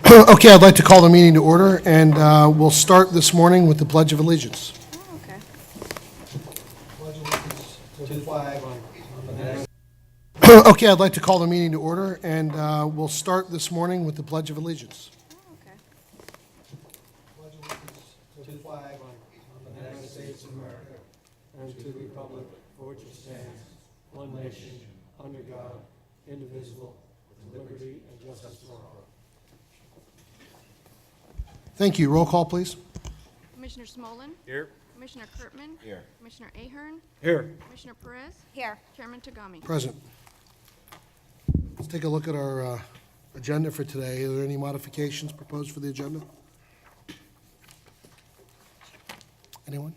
Okay, I'd like to call the meeting to order, and we'll start this morning with the Pledge of Allegiance. Oh, okay. Okay, I'd like to call the meeting to order, and we'll start this morning with the Pledge of Allegiance. Oh, okay. To the flag of the United States of America and to the republic for which it stands, one nation, under God, indivisible, with liberty and justice for all. Thank you. Roll call, please. Commissioner Smolin? Here. Commissioner Kurtman? Here. Commissioner Ahern? Here. Commissioner Perez? Here. Chairman Tagami? Present. Let's take a look at our agenda for today. Are there any modifications proposed for the agenda? Anyone?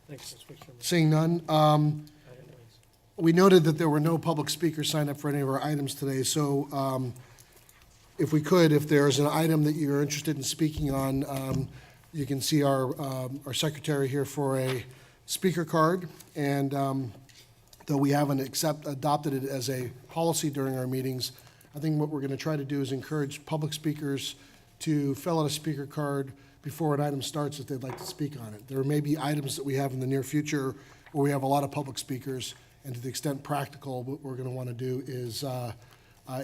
Thanks, Mr. Chairman. Seeing none. We noted that there were no public speakers signed up for any of our items today, so if we could, if there's an item that you're interested in speaking on, you can see our secretary here for a speaker card, and though we haven't adopted it as a policy during our meetings, I think what we're going to try to do is encourage public speakers to fill out a speaker card before an item starts if they'd like to speak on it. There may be items that we have in the near future where we have a lot of public speakers, and to the extent practical, what we're going to want to do is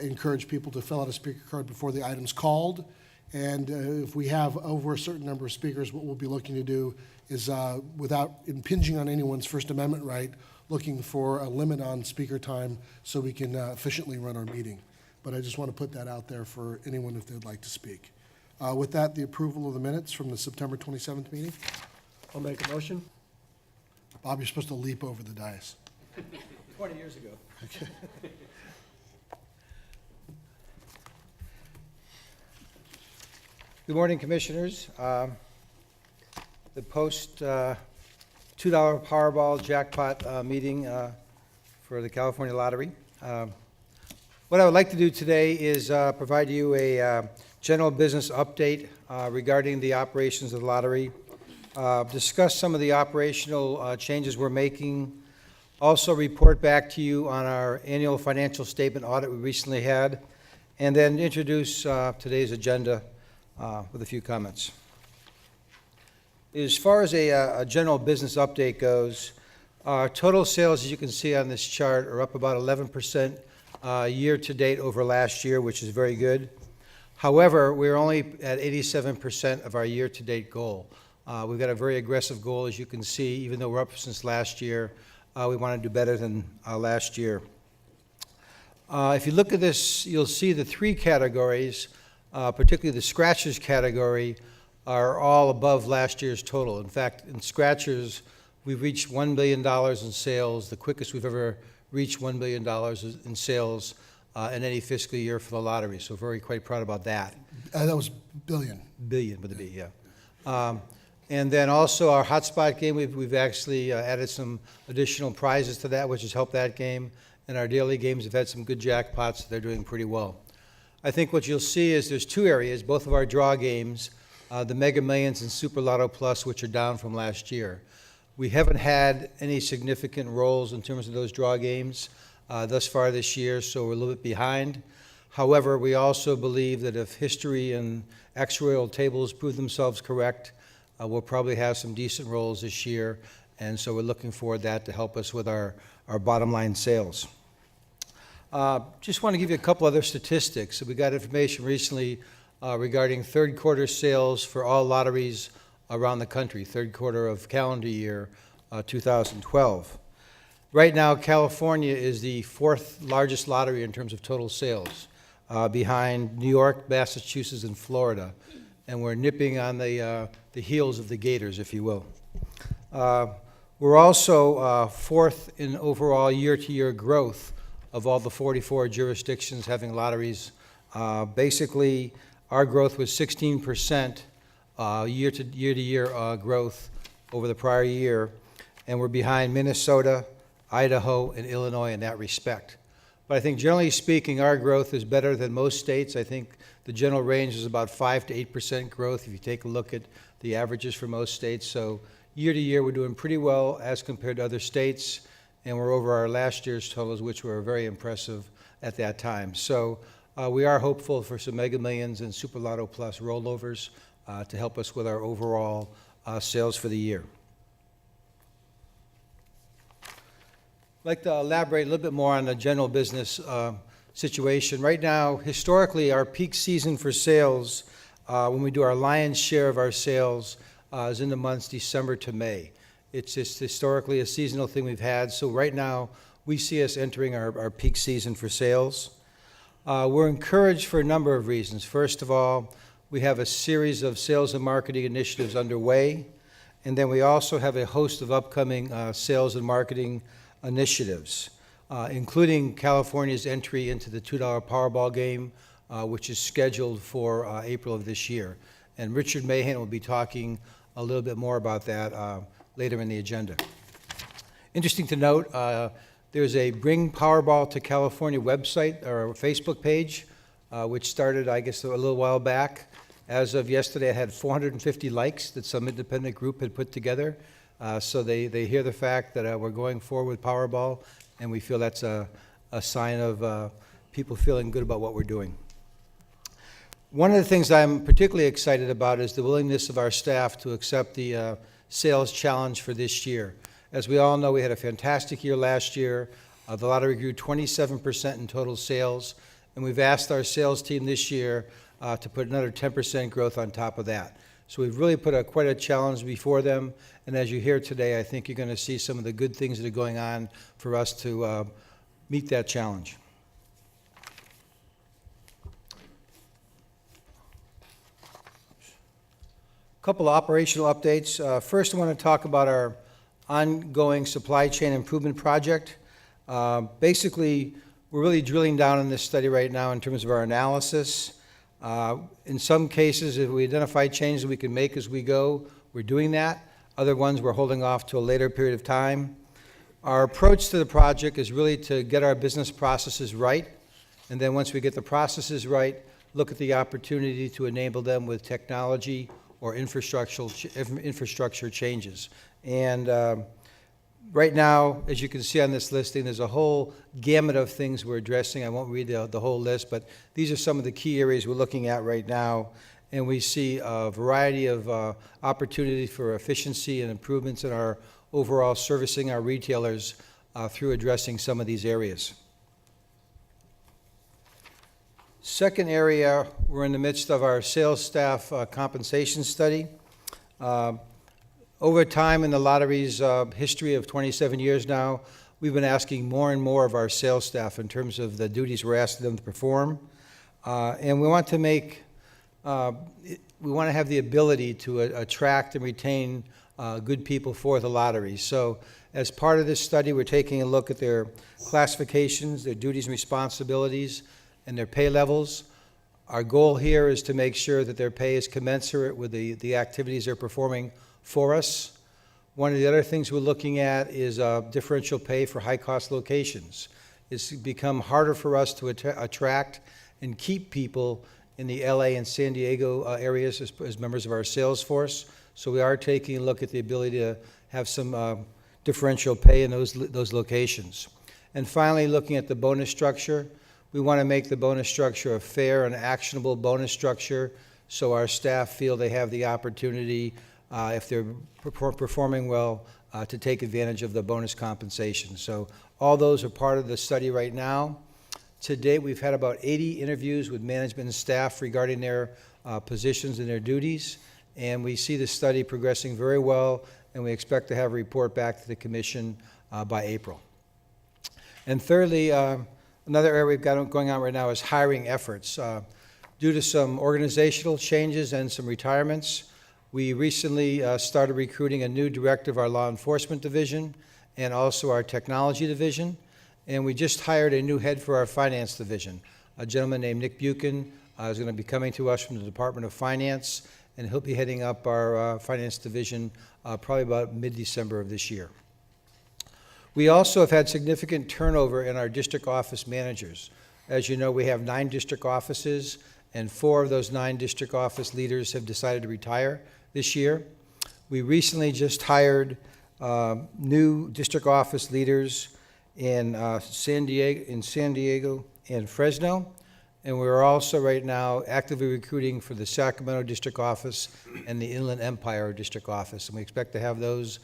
encourage people to fill out a speaker card before the item's called. And if we have over a certain number of speakers, what we'll be looking to do is, without impinging on anyone's First Amendment right, looking for a limit on speaker time so we can efficiently run our meeting. But I just want to put that out there for anyone if they'd like to speak. With that, the approval of the minutes from the September 27th meeting. I'll make a motion. Bob, you're supposed to leap over the dais. 20 years ago. Okay. Good morning, Commissioners. The post $2 Powerball jackpot meeting for the California Lottery. What I would like to do today is provide you a general business update regarding the operations of the lottery, discuss some of the operational changes we're making, also report back to you on our annual financial statement audit we recently had, and then introduce today's agenda with a few comments. As far as a general business update goes, our total sales, as you can see on this chart, are up about 11% year-to-date over last year, which is very good. However, we're only at 87% of our year-to-date goal. We've got a very aggressive goal, as you can see, even though we're up since last year. We want to do better than last year. If you look at this, you'll see the three categories, particularly the scratchers category, are all above last year's total. In fact, in scratchers, we've reached $1 billion in sales, the quickest we've ever reached $1 billion in sales in any fiscal year for the lottery. So very quite proud about that. That was billion. Billion with a B, yeah. And then also our hotspot game, we've actually added some additional prizes to that, which has helped that game. And our daily games have had some good jackpots. They're doing pretty well. I think what you'll see is there's two areas, both of our draw games, the Mega Millions and Super Lotto Plus, which are down from last year. We haven't had any significant rolls in terms of those draw games thus far this year, so we're a little bit behind. However, we also believe that if history and actuarial tables prove themselves correct, we'll probably have some decent rolls this year, and so we're looking forward to that to help us with our bottom line sales. Just want to give you a couple other statistics. We got information recently regarding third quarter sales for all lotteries around the country, third quarter of calendar year 2012. Right now, California is the fourth largest lottery in terms of total sales, behind New York, Massachusetts, and Florida. And we're nipping on the heels of the Gators, if you will. We're also fourth in overall year-to-year growth of all the 44 jurisdictions having lotteries. Basically, our growth was 16% year-to-year growth over the prior year, and we're behind Minnesota, Idaho, and Illinois in that respect. But I think generally speaking, our growth is better than most states. I think the general range is about 5 to 8% growth if you take a look at the averages for most states. So year to year, we're doing pretty well as compared to other states, and we're over our last year's totals, which were very impressive at that time. So We are hopeful for some Mega Millions and Super Lotto Plus rollovers to help us with our overall sales for the year. I'd like to elaborate a little bit more on the general business situation. Right now, historically, our peak season for sales, when we do our lion's share of our sales, is in the months December to May. It's just historically a seasonal thing we've had, so right now, we see us entering our peak season for sales. We're encouraged for a number of reasons. First of all, we have a series of sales and marketing initiatives underway, and then we also have a host of upcoming sales and marketing initiatives, including California's entry into the $2 Powerball game, which is scheduled for April of this year. And Richard Mahan will be talking a little bit more about that later in the agenda. Interesting to note, there's a Bring Powerball to California website or Facebook page, which started, I guess, a little while back. As of yesterday, it had 450 likes that some independent group had put together. So they hear the fact that we're going forward with Powerball, and we feel that's a sign of people feeling good about what we're doing. One of the things I'm particularly excited about is the willingness of our staff to accept the sales challenge for this year. As we all know, we had a fantastic year last year. The lottery grew 27% in total sales, and we've asked our sales team this year to put another 10% growth on top of that. So we've really put quite a challenge before them, and as you hear today, I think you're going to see some of the good things that are going on for us to meet that challenge. A couple of operational updates. First, I want to talk about our ongoing supply chain improvement project. Basically, we're really drilling down in this study right now in terms of our analysis. In some cases, if we identify changes we can make as we go, we're doing that. Other ones we're holding off to a later period of time. Our approach to the project is really to get our business processes right, and then once we get the processes right, look at the opportunity to enable them with technology or infrastructure changes. And right now, as you can see on this listing, there's a whole gamut of things we're addressing. I won't read the whole list, but these are some of the key areas we're looking at right now. And we see a variety of opportunities for efficiency and improvements in our overall servicing our retailers through addressing some of these areas. Second area, we're in the midst of our sales staff compensation study. Over time in the lottery's history of 27 years now, we've been asking more and more of our sales staff in terms of the duties we're asking them to perform. And we want to have the ability to attract and retain good people for the lottery. So as part of this study, we're taking a look at their classifications, their duties and responsibilities, and their pay levels. Our goal here is to make sure that their pay is commensurate with the activities they're performing for us. One of the other things we're looking at is differential pay for high-cost locations. It's become harder for us to attract and keep people in the LA and San Diego areas as members of our sales force. So we are taking a look at the ability to have some differential pay in those locations. And finally, looking at the bonus structure, we want to make the bonus structure a fair and actionable bonus structure so our staff feel they have the opportunity, if they're performing well, to take advantage of the bonus compensation. So all those are part of the study right now. To date, we've had about 80 interviews with management and staff regarding their positions and their duties, and we see the study progressing very well, and we expect to have a report back to the Commission by April. And thirdly, another area we've got going on right now is hiring efforts. Due to some organizational changes and some retirements, we recently started recruiting a new director of our law enforcement division and also our technology division. And we just hired a new head for our finance division. A gentleman named Nick Buchan is going to be coming to us from the Department of Finance, and he'll be heading up our finance division probably about mid-December of this year. We also have had significant turnover in our district office managers. As you know, we have 9 district offices, and 4 of those 9 district office leaders have decided to retire this year. We recently just hired new district office leaders in San Diego and Fresno, And we're also right now actively recruiting for the Sacramento District Office and the Inland Empire District Office, and we expect to have those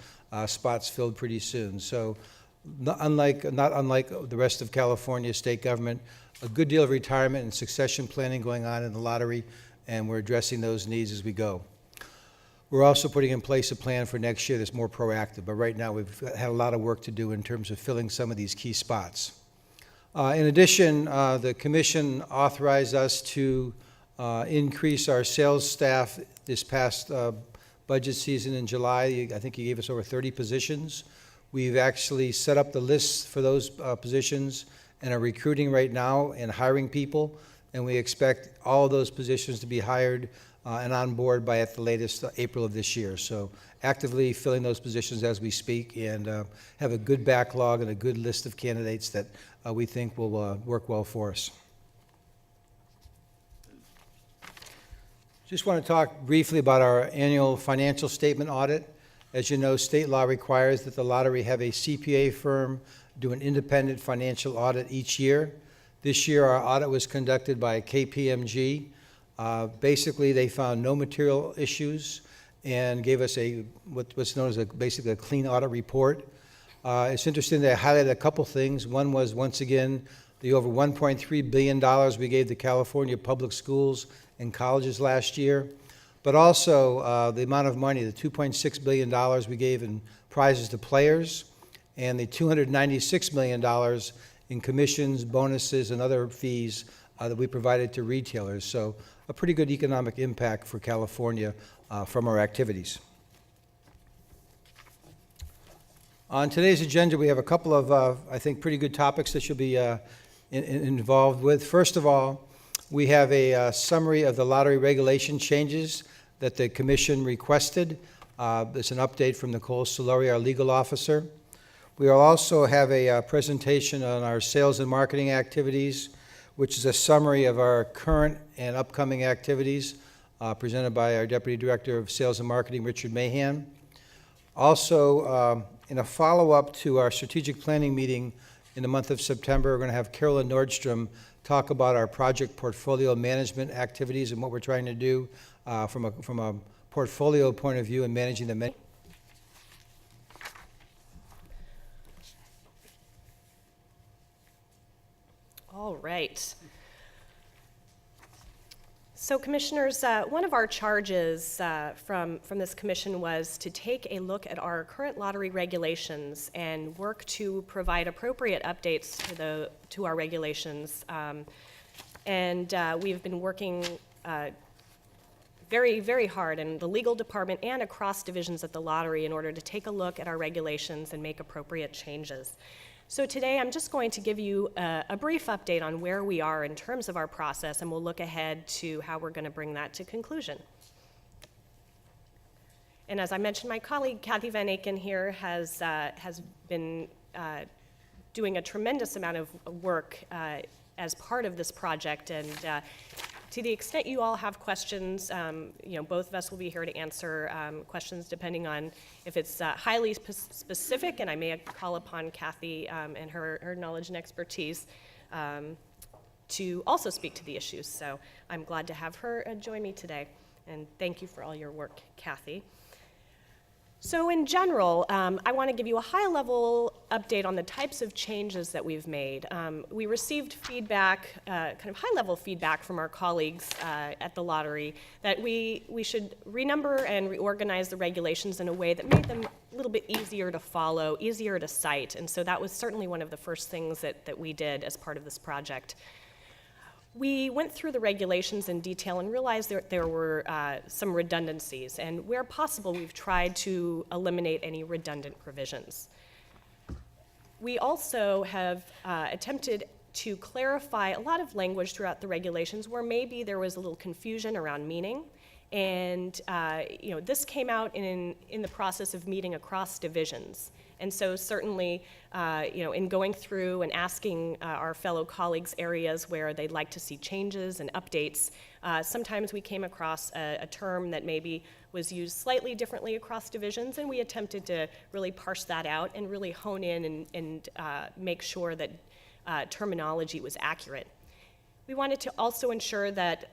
spots filled pretty soon. So not unlike the rest of California state government, a good deal of retirement and succession planning going on in the lottery, and we're addressing those needs as we go. We're also putting in place a plan for next year that's more proactive, but right now we've had a lot of work to do in terms of filling some of these key spots. In addition, the commission authorized us to increase our sales staff this past budget season in July. I think he gave us over 30 positions. We've actually set up the lists for those positions and are recruiting right now and hiring people, and we expect all of those positions to be hired and on board by at the latest April of this year. So actively filling those positions as we speak, and have a good backlog and a good list of candidates that we think will work well for us. Just want to talk briefly about our annual financial statement audit. As you know, state law requires that the lottery have a CPA firm do an independent financial audit each year. This year, our audit was conducted by KPMG. Basically, they found no material issues and gave us what's known as basically a clean audit report. It's interesting that I highlighted a couple things. One was, once again, the over $1.3 billion we gave the California public schools and colleges last year, but also the amount of money, the $2.6 billion we gave in prizes to players, and the $296 million in commissions, bonuses, and other fees that we provided to retailers. So a pretty good economic impact for California from our activities. On today's agenda, we have a couple of, I think, pretty good topics that you'll be involved with. First of all, we have a summary of the lottery regulation changes that the Commission requested. There's an update from Nicole Solari, our legal officer. We will also have a presentation on our sales and marketing activities, which is a summary of our current and upcoming activities, presented by our Deputy Director of Sales and Marketing, Richard Mahan. Also, in a follow-up to our strategic planning meeting in the month of September, we're going to have Carolyn Nordstrom talk about our project portfolio management activities and what we're trying to do from a portfolio point of view in managing the All right. So, Commissioners, one of our charges from this commission was to take a look at our current lottery regulations and work to provide appropriate updates to our regulations. We've been working very, very hard in the legal department and across divisions at the lottery in order to take a look at our regulations and make appropriate changes. So today I'm just going to give you a brief update on where we are in terms of our process, and we'll look ahead to how we're going to bring that to conclusion. And as I mentioned, my colleague Kathy Van Aken here has been doing a tremendous amount of work as part of this project, and to the extent you all have questions, both of us will be here to answer questions depending on if it's highly specific, and I may call upon Kathy and her knowledge and expertise to also speak to the issues. So I'm glad to have her join me today, and thank you for all your work, Kathy. So in general, I want to give you a high-level update on the types of changes that we've made. We received feedback, kind of high-level feedback from our colleagues at the lottery that we should renumber and reorganize the regulations in a way that made them a little bit easier to follow, easier to cite. And so that was certainly one of the first things that we did as part of this project. We went through the regulations in detail and realized there were some redundancies, and where possible, we've tried to eliminate any redundant provisions. We also have attempted to clarify a lot of language throughout the regulations where maybe there was a little confusion around meaning, and this came out in the process of meeting across divisions. And so certainly, in going through and asking our fellow colleagues areas where they'd like to see changes and updates, sometimes we came across a term that maybe was used slightly differently across divisions, and we attempted to really parse that out and really hone in and make sure that terminology was accurate. We wanted to also ensure that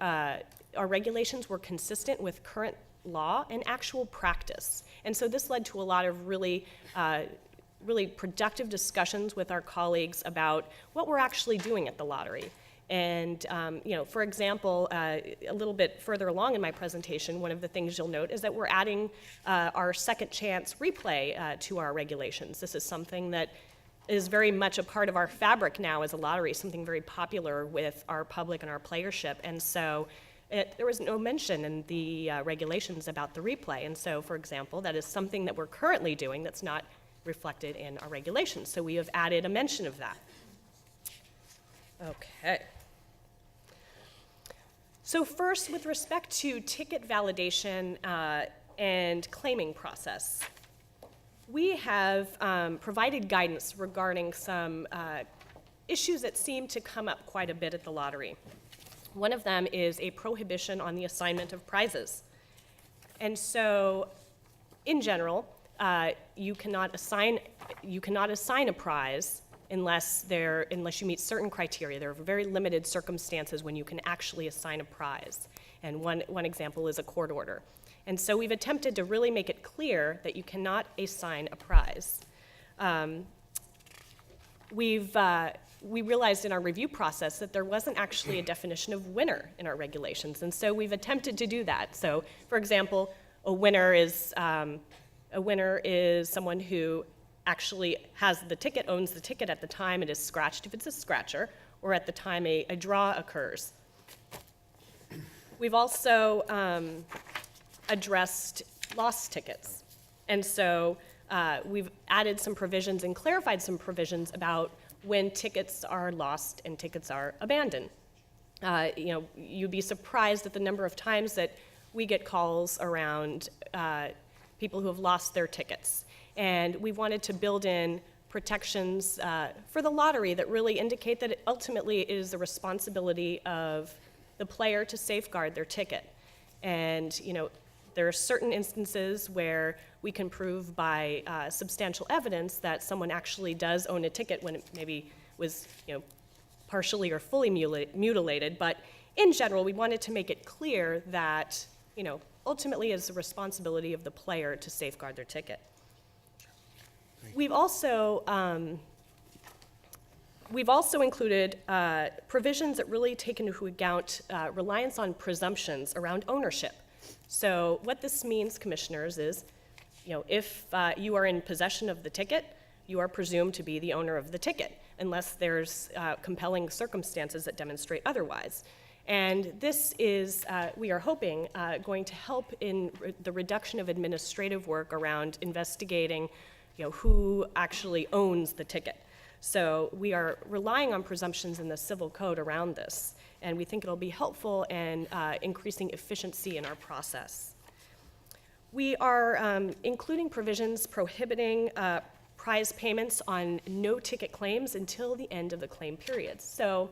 our regulations were consistent with current law and actual practice. And so this led to a lot of really productive discussions with our colleagues about what we're actually doing at the lottery. And, for example, a little bit further along in my presentation, one of the things you'll note is that we're adding our second chance replay to our regulations. This is something that is very much a part of our fabric now as a lottery, something very popular with our public and our playership. And so there was no mention in the regulations about the replay. And so, for example, that is something that we're currently doing that's not reflected in our regulations. So we have added a mention of that. Okay. So first, with respect to ticket validation and claiming process, we have provided guidance regarding some issues that seem to come up quite a bit at the lottery. One of them is a prohibition on the assignment of prizes. And so, in general, you cannot assign a prize unless you meet certain criteria. There are very limited circumstances when you can actually assign a prize. And one example is a court order. And so we've attempted to really make it clear that you cannot assign a prize. We realized in our review process that there wasn't actually a definition of winner in our regulations, and so we've attempted to do that. So, for example, a winner is someone who actually has the ticket, owns the ticket at the time it is scratched, if it's a scratcher, or at the time a draw occurs. We've also addressed lost tickets, and so we've added some provisions and clarified some provisions about when tickets are lost and tickets are abandoned. You'd be surprised at the number of times that we get calls around people who have lost their tickets. And we wanted to build in protections for the lottery that really indicate that it ultimately is the responsibility of the player to safeguard their ticket. And, there are certain instances where we can prove by substantial evidence that someone actually does own a ticket when it maybe was, partially or fully mutilated. But in general, we wanted to make it clear that, ultimately it's the responsibility of the player to safeguard their ticket. We've also included provisions that really take into account reliance on presumptions around ownership. So what this means, commissioners, is, if you are in possession of the ticket, you are presumed to be the owner of the ticket, unless there's compelling circumstances that demonstrate otherwise. And this is, we are hoping, going to help in the reduction of administrative work around investigating, who actually owns the ticket. So we are relying on presumptions in the civil code around this, and we think it'll be helpful in increasing efficiency in our process. We are including provisions prohibiting prize payments on no-ticket claims until the end of the claim period. So,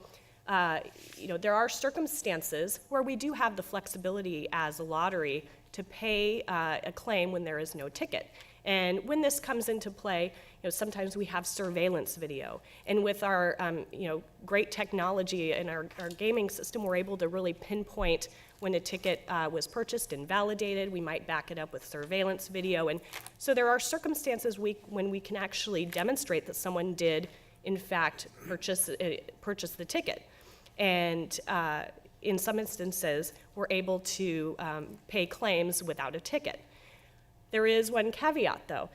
there are circumstances where we do have the flexibility as a lottery to pay a claim when there is no ticket. And when this comes into play, sometimes we have surveillance video. And with our, great technology and our gaming system, we're able to really pinpoint when a ticket was purchased and validated. We might back it up with surveillance video. And so there are circumstances when we can actually demonstrate that someone did, in fact, purchase the ticket. And in some instances, we're able to pay claims without a ticket. There is one caveat, though.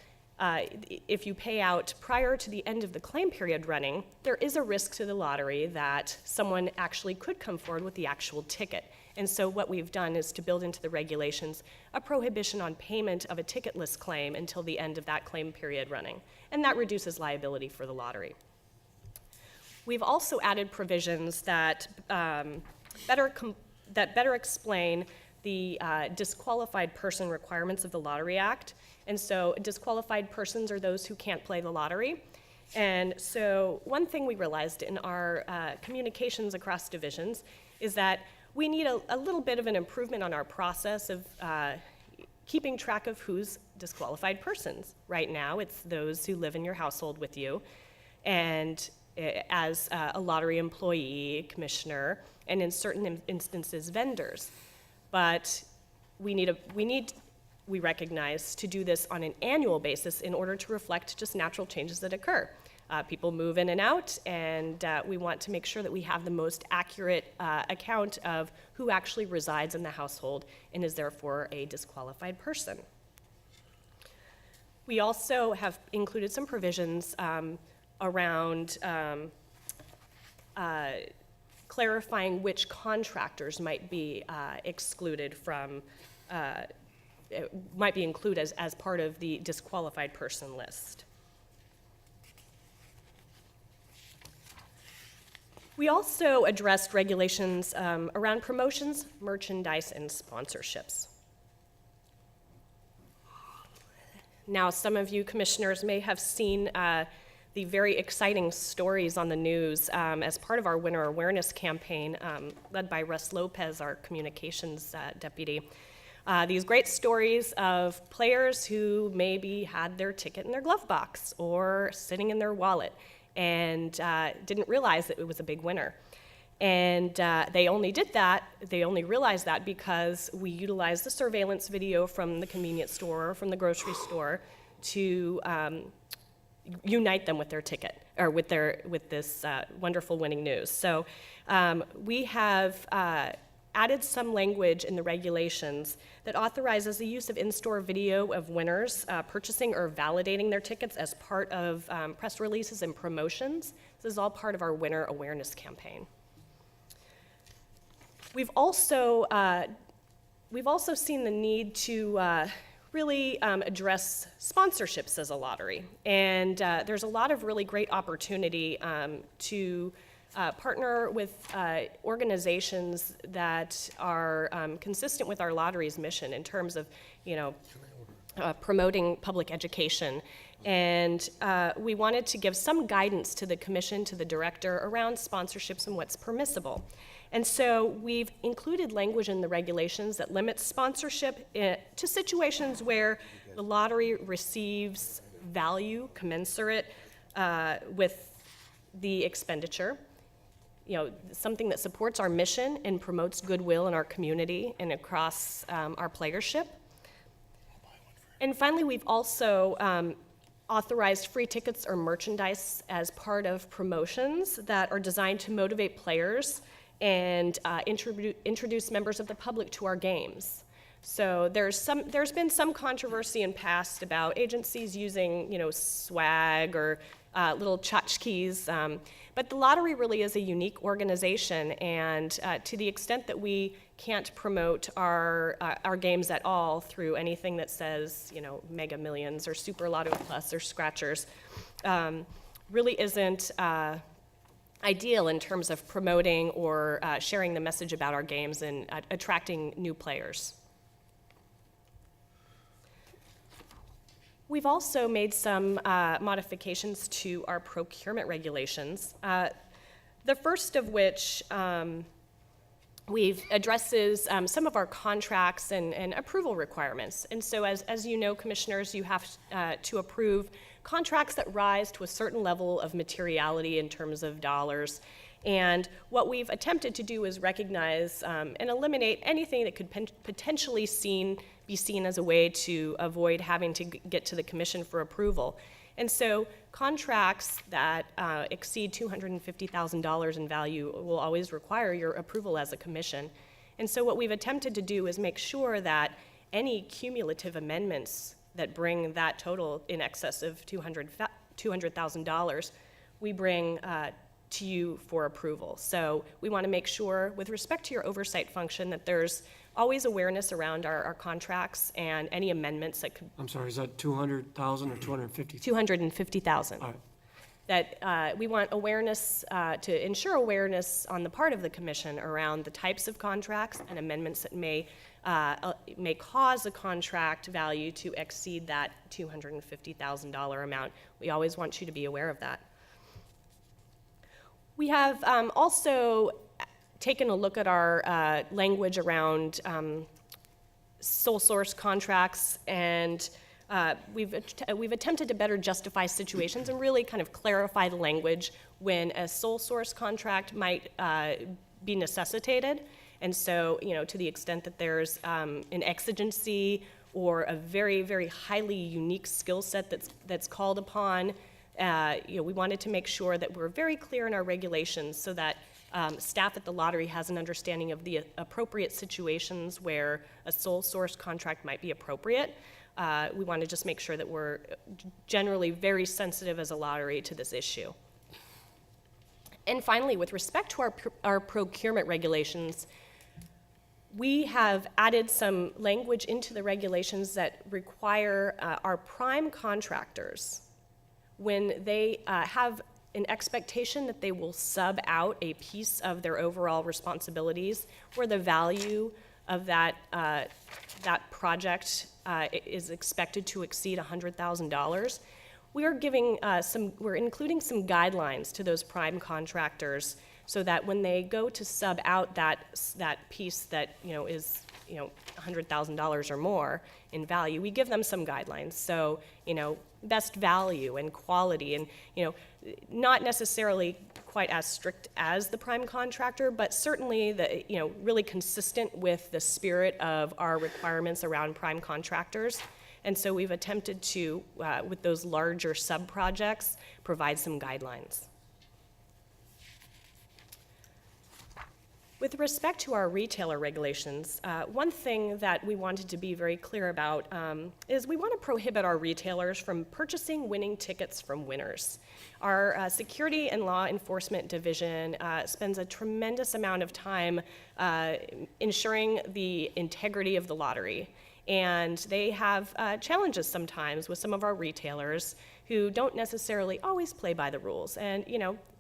If you pay out prior to the end of the claim period running, there is a risk to the lottery that someone actually could come forward with the actual ticket. And so what we've done is to build into the regulations a prohibition on payment of a ticketless claim until the end of that claim period running. And that reduces liability for the lottery. We've also added provisions that better explain the disqualified person requirements of the Lottery Act. And so disqualified persons are those who can't play the lottery. And so one thing we realized in our communications across divisions is that we need a little bit of an improvement on our process of keeping track of who's disqualified persons. Right now, it's those who live in your household with you. And as a lottery employee, commissioner, and in certain instances, vendors. But we recognize to do this on an annual basis in order to reflect just natural changes that occur. People move in and out, and we want to make sure that we have the most accurate account of who actually resides in the household and is therefore a disqualified person. We also have included some provisions around clarifying which contractors might be excluded from, might be included as part of the disqualified person list. We also addressed regulations around promotions, merchandise, and sponsorships. Now, some of you commissioners may have seen the very exciting stories on the news as part of our winter awareness campaign led by Russ Lopez, our communications deputy. These great stories of players who maybe had their ticket in their glove box or sitting in their wallet and didn't realize that it was a big winner. And they only realized that because we utilized the surveillance video from the convenience store or from the grocery store to unite them with their ticket, or with this wonderful winning news. So we have added some language in the regulations that authorizes the use of in-store video of winners purchasing or validating their tickets as part of press releases and promotions. This is all part of our winter awareness campaign. We've also seen the need to really address sponsorships as a lottery. And there's a lot of really great opportunity to partner with organizations that are consistent with our lottery's mission in terms of, promoting public education. And we wanted to give some guidance to the commission, to the director, around sponsorships and what's permissible. And so we've included language in the regulations that limits sponsorship to situations where the lottery receives value commensurate with the expenditure, something that supports our mission and promotes goodwill in our community and across our playership. And finally, we've also authorized free tickets or merchandise as part of promotions that are designed to motivate players and introduce members of the public to our games. So there's been some controversy in past about agencies using, swag or little tchotchkes, but the lottery really is a unique organization, and to the extent that we can't promote our games at all through anything that says, Mega Millions or Super Lotto Plus or Scratchers, really isn't ideal in terms of promoting or sharing the message about our games and attracting new players. We've also made some modifications to our procurement regulations, the first of which addresses some of our contracts and approval requirements. And so as you know, commissioners, you have to approve contracts that rise to a certain level of materiality in terms of dollars. And what we've attempted to do is recognize and eliminate anything that could potentially be seen as a way to avoid having to get to the commission for approval. And so contracts that exceed $250,000 in value will always require your approval as a commission. And so what we've attempted to do is make sure that any cumulative amendments that bring that total in excess of $200,000, we bring to you for approval. So we want to make sure, with respect to your oversight function, that there's always awareness around our contracts and any amendments that could... I'm sorry, is that 200,000 or 250,000? 250,000. All right. That we want awareness, to ensure awareness on the part of the commission around the types of contracts and amendments that may cause a contract value to exceed that $250,000 amount. We always want you to be aware of that. We have also taken a look at our language around sole source contracts and we've attempted to better justify situations and really kind of clarify the language when a sole source contract might be necessitated. And so, to the extent that there's an exigency or a very, very highly unique skill set that's called upon, we wanted to make sure that we're very clear in our regulations so that staff at the lottery has an understanding of the appropriate situations where a sole source contract might be appropriate. We want to just make sure that we're generally very sensitive as a lottery to this issue. And finally, with respect to our procurement regulations, we have added some language into the regulations that require our prime contractors, when they have an expectation that they will sub out a piece of their overall responsibilities where the value of that project is expected to exceed $100,000. We're including some guidelines to those prime contractors so that when they go to sub out that piece that is $100,000 or more in value, we give them some guidelines. So best value and quality, and not necessarily quite as strict as the prime contractor, but certainly really consistent with the spirit of our requirements around prime contractors. And so we've attempted to, with those larger sub-projects, provide some guidelines. With respect to our retailer regulations, one thing that we wanted to be very clear about is we want to prohibit our retailers from purchasing winning tickets from winners. Our Security and Law Enforcement Division spends a tremendous amount of time ensuring the integrity of the lottery. And they have challenges sometimes with some of our retailers who don't necessarily always play by the rules. And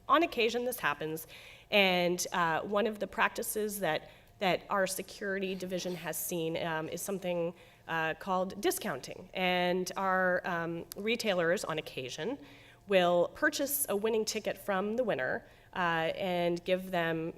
on occasion this happens. And one of the practices that our security division has seen is something called discounting. And our retailers, on occasion, will purchase a winning ticket from the winner and give them,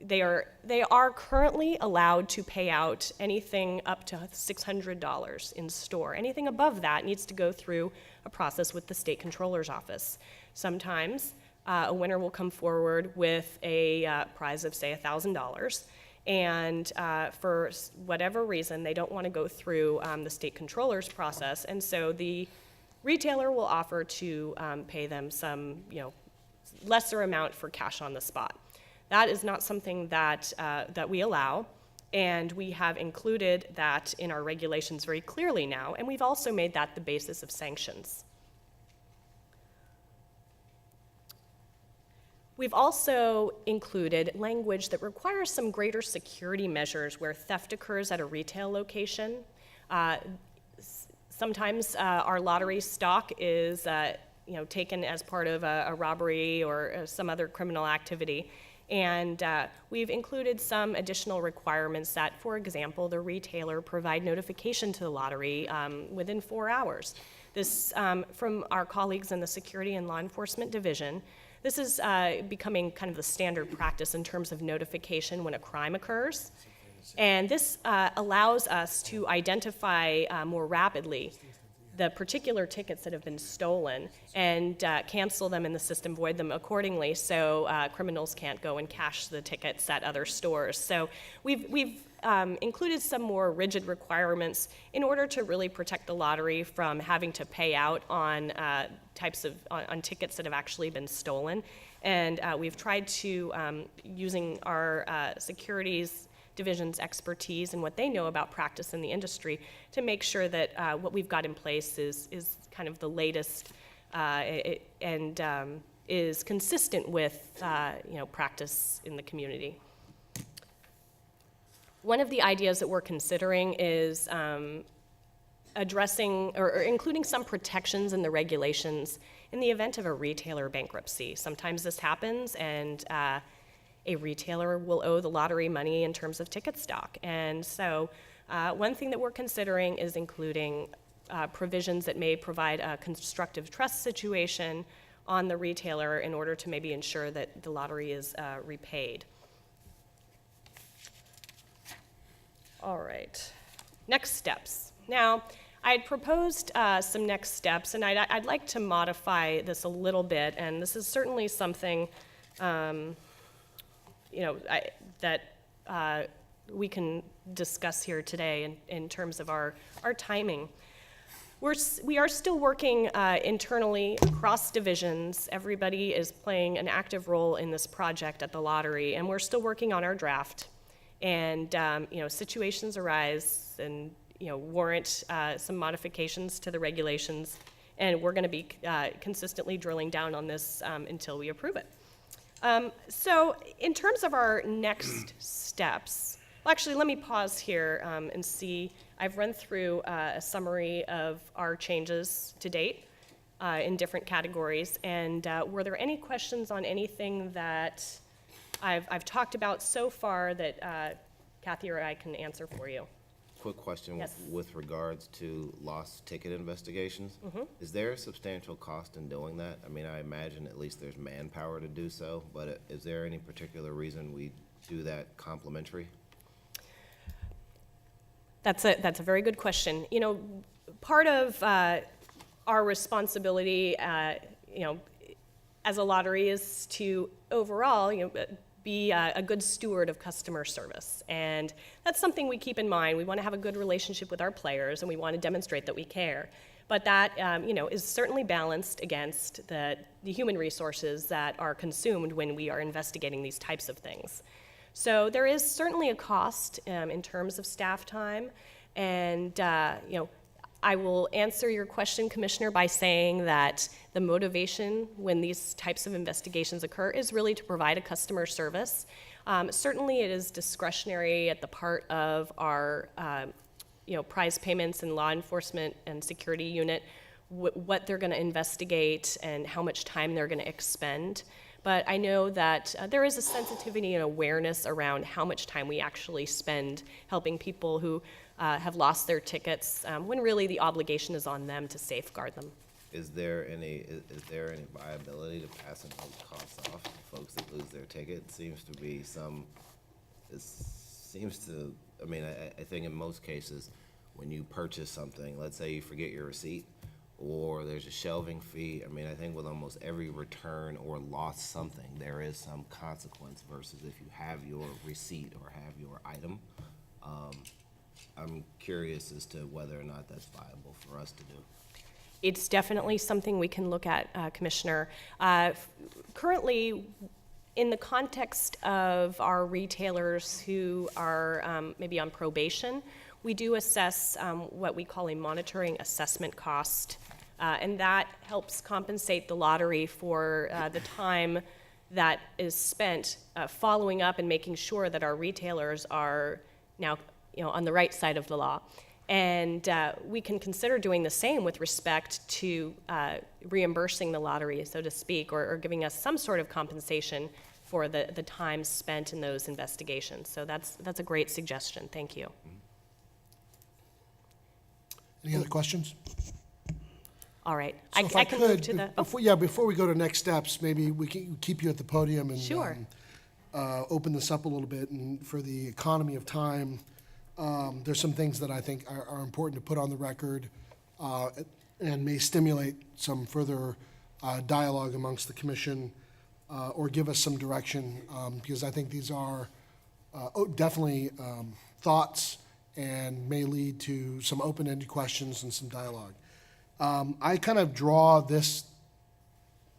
they are currently allowed to pay out anything up to $600 in store. Anything above that needs to go through a process with the state controller's office. Sometimes a winner will come forward with a prize of, say, $1,000, and for whatever reason, they don't want to go through the state controller's process, and so the retailer will offer to pay them some, lesser amount for cash on the spot. That is not something that we allow, and we have included that in our regulations very clearly now, and we've also made that the basis of sanctions. We've also included language that requires some greater security measures where theft occurs at a retail location. Sometimes our lottery stock is taken as part of a robbery or some other criminal activity. And we've included some additional requirements that, for example, the retailer provide notification to the lottery within 4 hours. This, from our colleagues in the Security and Law Enforcement Division, this is becoming kind of the standard practice in terms of notification when a crime occurs. And this allows us to identify more rapidly the particular tickets that have been stolen and cancel them in the system, void them accordingly, so criminals can't go and cash the tickets at other stores. So we've included some more rigid requirements in order to really protect the lottery from having to pay out on on tickets that have actually been stolen. And we've tried to, using our securities division's expertise and what they know about practice in the industry, to make sure that what we've got in place is kind of the latest and is consistent with practice in the community. One of the ideas that we're considering is addressing or including some protections in the regulations in the event of a retailer bankruptcy. Sometimes this happens, and a retailer will owe the lottery money in terms of ticket stock. And so one thing that we're considering is including provisions that may provide a constructive trust situation on the retailer in order to maybe ensure that the lottery is repaid. All right, next steps. Now, I had proposed some next steps, and I'd like to modify this a little bit, and this is certainly something, that we can discuss here today in terms of our timing. We are still working internally across divisions. Everybody is playing an active role in this project at the lottery, and we're still working on our draft. And situations arise and warrant some modifications to the regulations, and we're going to be consistently drilling down on this until we approve it. So in terms of our next steps, well, actually, let me pause here and see. I've run through a summary of our changes to date in different categories, and were there any questions on anything that I've talked about so far that Kathy or I can answer for you? Quick question. Yes. With regards to lost ticket investigations. Is there a substantial cost in doing that? I mean, I imagine at least there's manpower to do so, but is there any particular reason we do that complimentary? That's a very good question. Part of our responsibility, as a lottery is to overall, be a good steward of customer service. And that's something we keep in mind. We want to have a good relationship with our players, and we want to demonstrate that we care. But that, is certainly balanced against the human resources that are consumed when we are investigating these types of things. So there is certainly a cost in terms of staff time. And, I will answer your question, Commissioner, by saying that the motivation when these types of investigations occur is really to provide a customer service. Certainly it is discretionary at the part of our prize payments and law enforcement and security unit, what they're going to investigate and how much time they're going to expend. But I know that there is a sensitivity and awareness around how much time we actually spend helping people who have lost their tickets, when really the obligation is on them to safeguard them. Is there any viability to passing those costs off to folks that lose their ticket? I think in most cases, when you purchase something, let's say you forget your receipt, or there's a shelving fee. I mean, I think with almost every return or lost something, there is some consequence versus if you have your receipt or have your item. I'm curious as to whether or not that's viable for us to do. It's definitely something we can look at, Commissioner. Currently, in the context of our retailers who are maybe on probation, we do assess what we call a monitoring assessment cost, and that helps compensate the lottery for the time that is spent following up and making sure that our retailers are now on the right side of the law. And we can consider doing the same with respect to reimbursing the lottery, so to speak, or giving us some sort of compensation for the time spent in those investigations. So that's a great suggestion. Thank you. Any other questions? All right. So if I can move to the. Before we go to next steps, maybe we can keep you at the podium and Sure. Open this up a little bit. And for the economy of time, there's some things that I think are important to put on the record and may stimulate some further dialogue amongst the commission or give us some direction, because I think these are definitely thoughts and may lead to some open-ended questions and some dialogue. I kind of draw this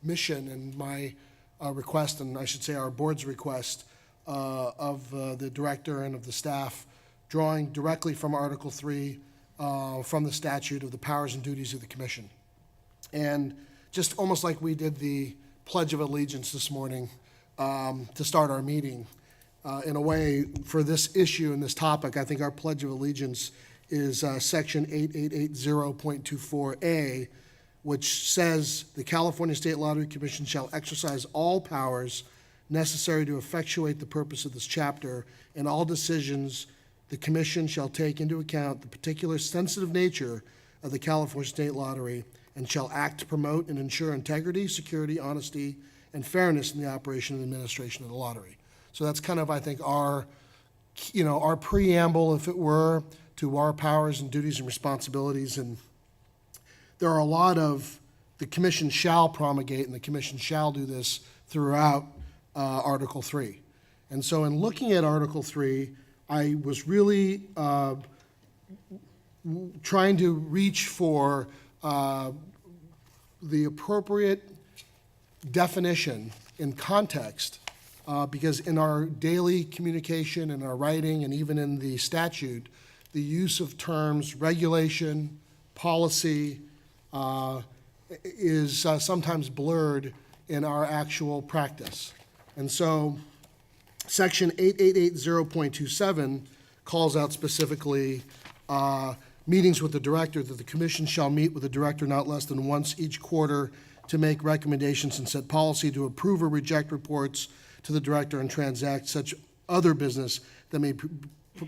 mission and my request, and I should say our board's request of the director and of the staff, drawing directly from Article 3 from the statute of the powers and duties of the commission. And just almost like we did the Pledge of Allegiance this morning to start our meeting, in a way, for this issue and this topic, I think our Pledge of Allegiance is Section 8880.24A, which says, "The California State Lottery Commission shall exercise all powers necessary to effectuate the purpose of this chapter, and all decisions the Commission shall take into account the particular sensitive nature of the California State Lottery, and shall act to promote and ensure integrity, security, honesty, and fairness in the operation and administration of the lottery." So that's kind of, I think, our our preamble, if it were, to our powers and duties and responsibilities. And there are a lot of the commission shall promulgate and the commission shall do this throughout Article 3. And so in looking at Article 3, I was really trying to reach for the appropriate definition in context, because in our daily communication, in our writing, and even in the statute, the use of terms regulation, policy, is sometimes blurred in our actual practice. And so Section 8880.27 calls out specifically meetings with the director, that the commission shall meet with the director not less than once each quarter to make recommendations and set policy, to approve or reject reports to the director and transact such other business that may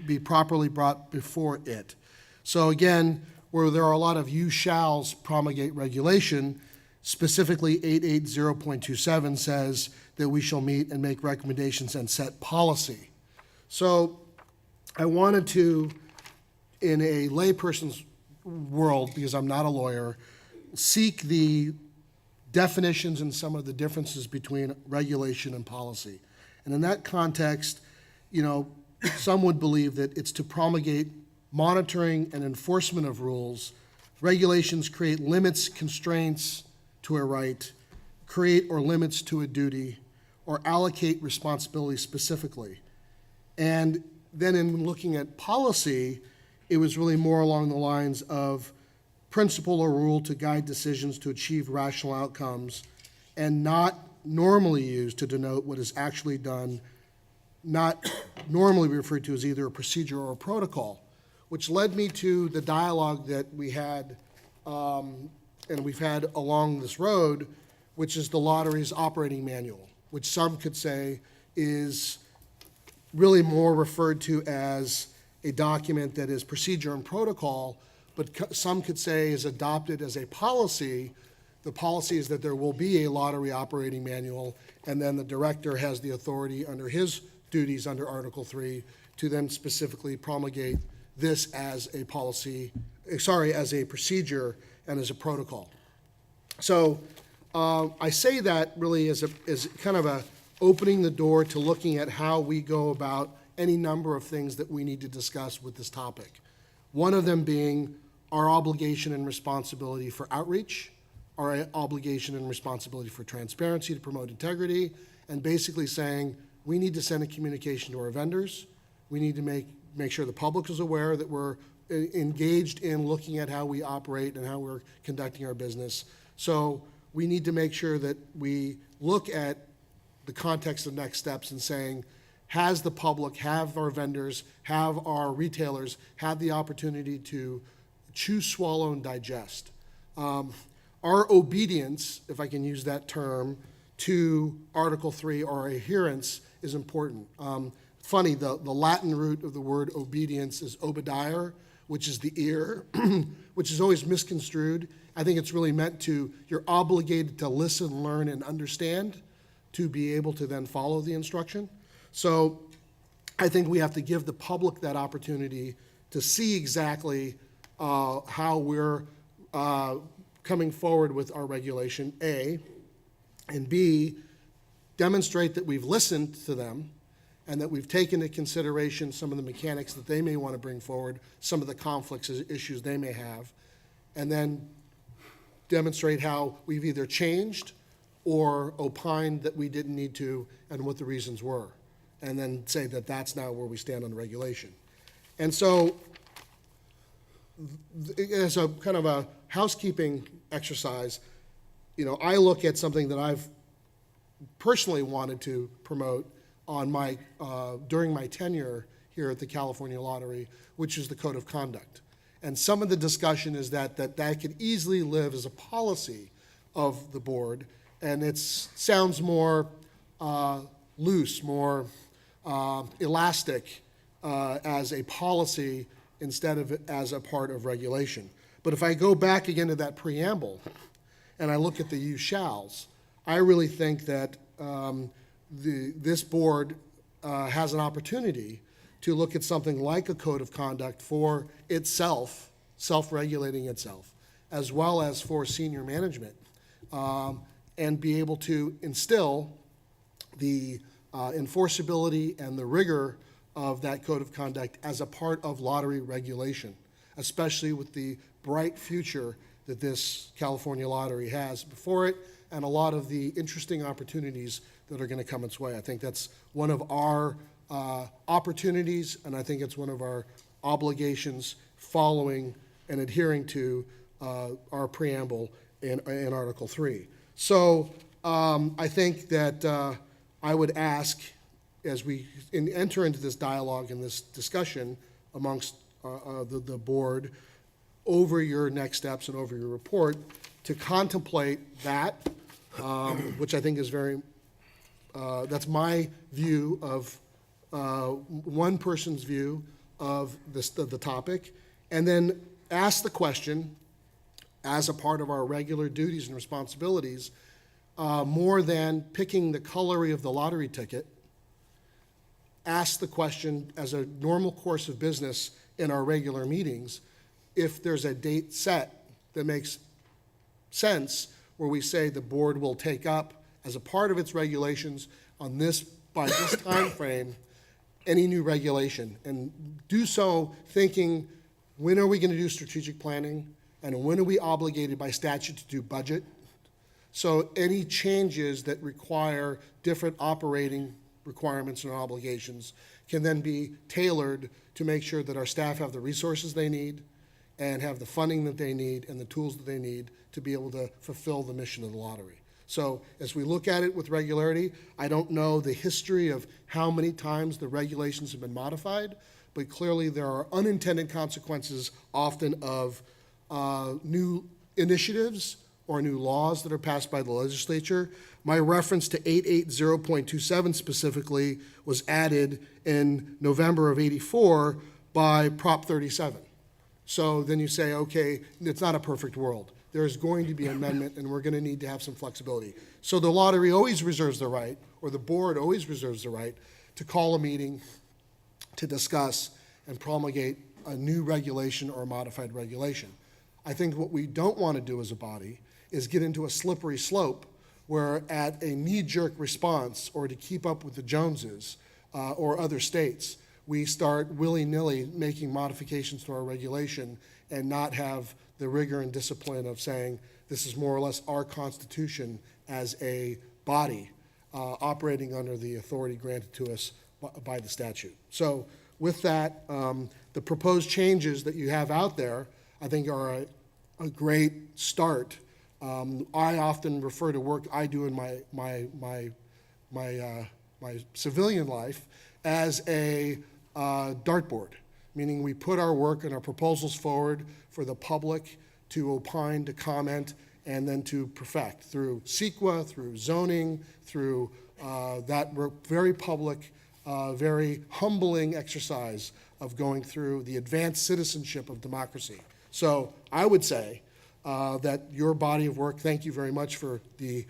be properly brought before it. So again, where there are a lot of you shalls promulgate regulation, specifically 880.27 says that we shall meet and make recommendations and set policy. So I wanted to, in a layperson's world, because I'm not a lawyer, seek the definitions and some of the differences between regulation and policy. And in that context, some would believe that it's to promulgate monitoring and enforcement of rules. Regulations create limits, constraints to a right, create or limits to a duty, or allocate responsibility specifically. And then in looking at policy, it was really more along the lines of principle or rule to guide decisions to achieve rational outcomes, and not normally used to denote what is actually done, not normally referred to as either a procedure or a protocol, which led me to the dialogue that we had, and we've had along this road, which is the lottery's operating manual, which some could say is really more referred to as a document that is procedure and protocol, but some could say is adopted as a policy. The policy is that there will be a lottery operating manual, and then the director has the authority under his duties under Article 3 to then specifically promulgate this as a policy, as a procedure and as a protocol. So I say that really as kind of a opening the door to looking at how we go about any number of things that we need to discuss with this topic. One of them being our obligation and responsibility for outreach, our obligation and responsibility for transparency to promote integrity, and basically saying we need to send a communication to our vendors. We need to make sure the public is aware that we're engaged in looking at how we operate and how we're conducting our business. So we need to make sure that we look at the context of next steps and saying, has the public, have our vendors, have our retailers had the opportunity to chew, swallow, and digest? Our obedience, if I can use that term, to Article 3, or adherence, is important. Funny, the Latin root of the word obedience is obedier, which is the ear, which is always misconstrued. I think it's really meant to, you're obligated to listen, learn, and understand to be able to then follow the instruction. So I think we have to give the public that opportunity to see exactly how we're coming forward with our regulation, A, and B, demonstrate that we've listened to them and that we've taken into consideration some of the mechanics that they may want to bring forward, some of the conflicts, issues they may have, and then demonstrate how we've either changed or opined that we didn't need to and what the reasons were, and then say that that's now where we stand on the regulation. And so as a kind of a housekeeping exercise, I look at something that I've personally wanted to promote on my during my tenure here at the California Lottery, which is the Code of Conduct. And some of the discussion is that could easily live as a policy of the board, and it sounds more loose, more elastic as a policy instead of as a part of regulation. But if I go back again to that preamble and I look at the you shalls, I really think that this board has an opportunity to look at something like a code of conduct for itself, self-regulating itself, as well as for senior management, and be able to instill the enforceability and the rigor of that code of conduct as a part of lottery regulation, especially with the bright future that this California lottery has before it and a lot of the interesting opportunities that are going to come its way. I think that's one of our opportunities, and I think it's one of our obligations following and adhering to our preamble in Article 3. So I think that I would ask, as we enter into this dialogue and this discussion amongst the board over your next steps and over your report, to contemplate that, which I think is very, that's my view of, one person's view of the topic, and then ask the question, as a part of our regular duties and responsibilities, more than picking the coloring of the lottery ticket, ask the question as a normal course of business in our regular meetings, if there's a date set that makes sense, where we say the board will take up as a part of its regulations on this, by this time frame, any new regulation, and do so thinking, when are we going to do strategic planning, and when are we obligated by statute to do budget? So any changes that require different operating requirements and obligations can then be tailored to make sure that our staff have the resources they need and have the funding that they need and the tools that they need to be able to fulfill the mission of the lottery. So as we look at it with regularity, I don't know the history of how many times the regulations have been modified, but clearly there are unintended consequences often of new initiatives or new laws that are passed by the legislature. My reference to 880.27 specifically was added in November of '84 by Prop 37. So then you say, okay, it's not a perfect world. There's going to be an amendment, and we're going to need to have some flexibility. So the lottery always reserves the right, or the board always reserves the right, to call a meeting to discuss and promulgate a new regulation or a modified regulation. I think what we don't want to do as a body is get into a slippery slope where at a knee-jerk response or to keep up with the Joneses or other states, we start willy-nilly making modifications to our regulation and not have the rigor and discipline of saying this is more or less our constitution as a body operating under the authority granted to us by the statute. So with that, the proposed changes that you have out there, I think are a great start. I often refer to work I do in my civilian life as a dartboard, meaning we put our work and our proposals forward for the public to opine, to comment, and then to perfect through CEQA, through zoning, through that very public, very humbling exercise of going through the advanced citizenship of democracy. So I would say that your body of work, thank you very much for the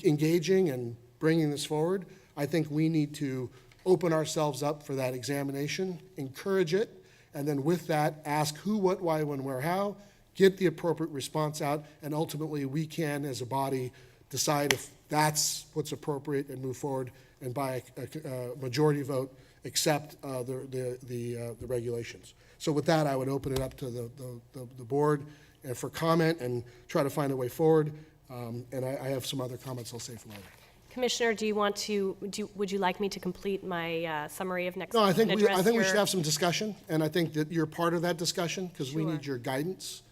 engaging and bringing this forward. I think we need to open ourselves up for that examination, encourage it, and then with that, ask who, what, why, when, where, how, get the appropriate response out, and ultimately we can, as a body, decide if that's what's appropriate and move forward, and by a majority vote, accept the regulations. So with that, I would open it up to the board and for comment and try to find a way forward. And I have some other comments I'll save for later. Commissioner, do you want to, would you like me to complete my summary of next? No, I week think and we address should your- have some discussion, and I think that you're part of that discussion because we need Sure. your guidance.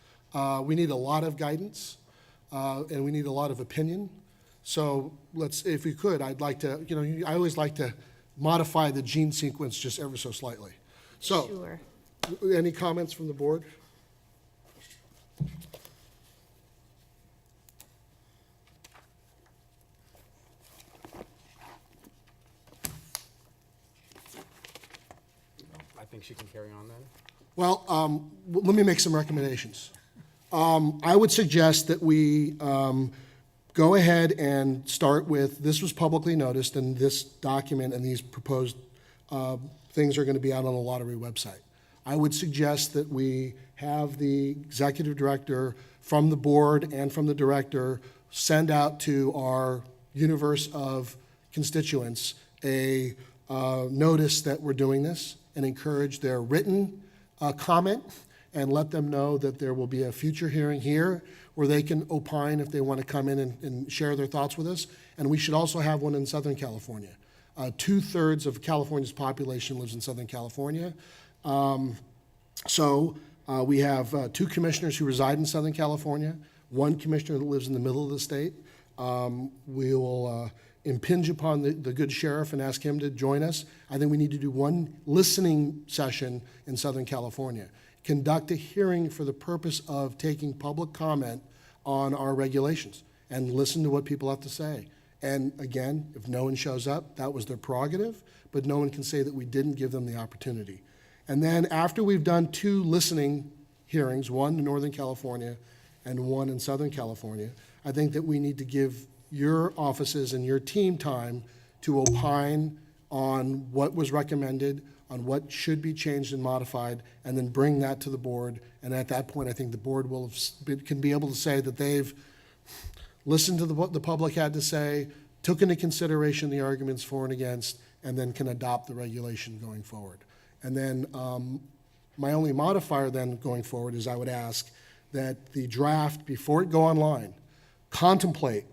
We need a lot of guidance, and we need a lot of opinion. So let's, if we could, I'd like to, I always like to modify the gene sequence just ever so slightly. So, Sure. any comments from the board? I think she can carry on then. Well, let me make some recommendations. I would suggest that we go ahead and start with, this was publicly noticed, and this document and these proposed things are going to be out on the lottery website. I would suggest that we have the executive director from the board and from the director send out to our universe of constituents a notice that we're doing this and encourage their written comment and let them know that there will be a future hearing here where they can opine if they want to come in and share their thoughts with us. And we should also have one in Southern California. 2/3 of California's population lives in Southern California. We have 2 commissioners who reside in Southern California, 1 commissioner that lives in the middle of the state. We will impinge upon the good sheriff and ask him to join us. I think we need to do 1 listening session in Southern California. Conduct a hearing for the purpose of taking public comment on our regulations and listen to what people have to say. And again, if no one shows up, that was their prerogative, but no one can say that we didn't give them the opportunity. And then after we've done 2 listening hearings, 1 in Northern California and 1 in Southern California, I think that we need to give your offices and your team time to opine on what was recommended, on what should be changed and modified, and then bring that to the board. And at that point, I think the board can be able to say that they've listened to what the public had to say, took into consideration the arguments for and against, and then can adopt the regulation going forward. And then my only modifier then going forward is I would ask that the draft, before it go online, contemplate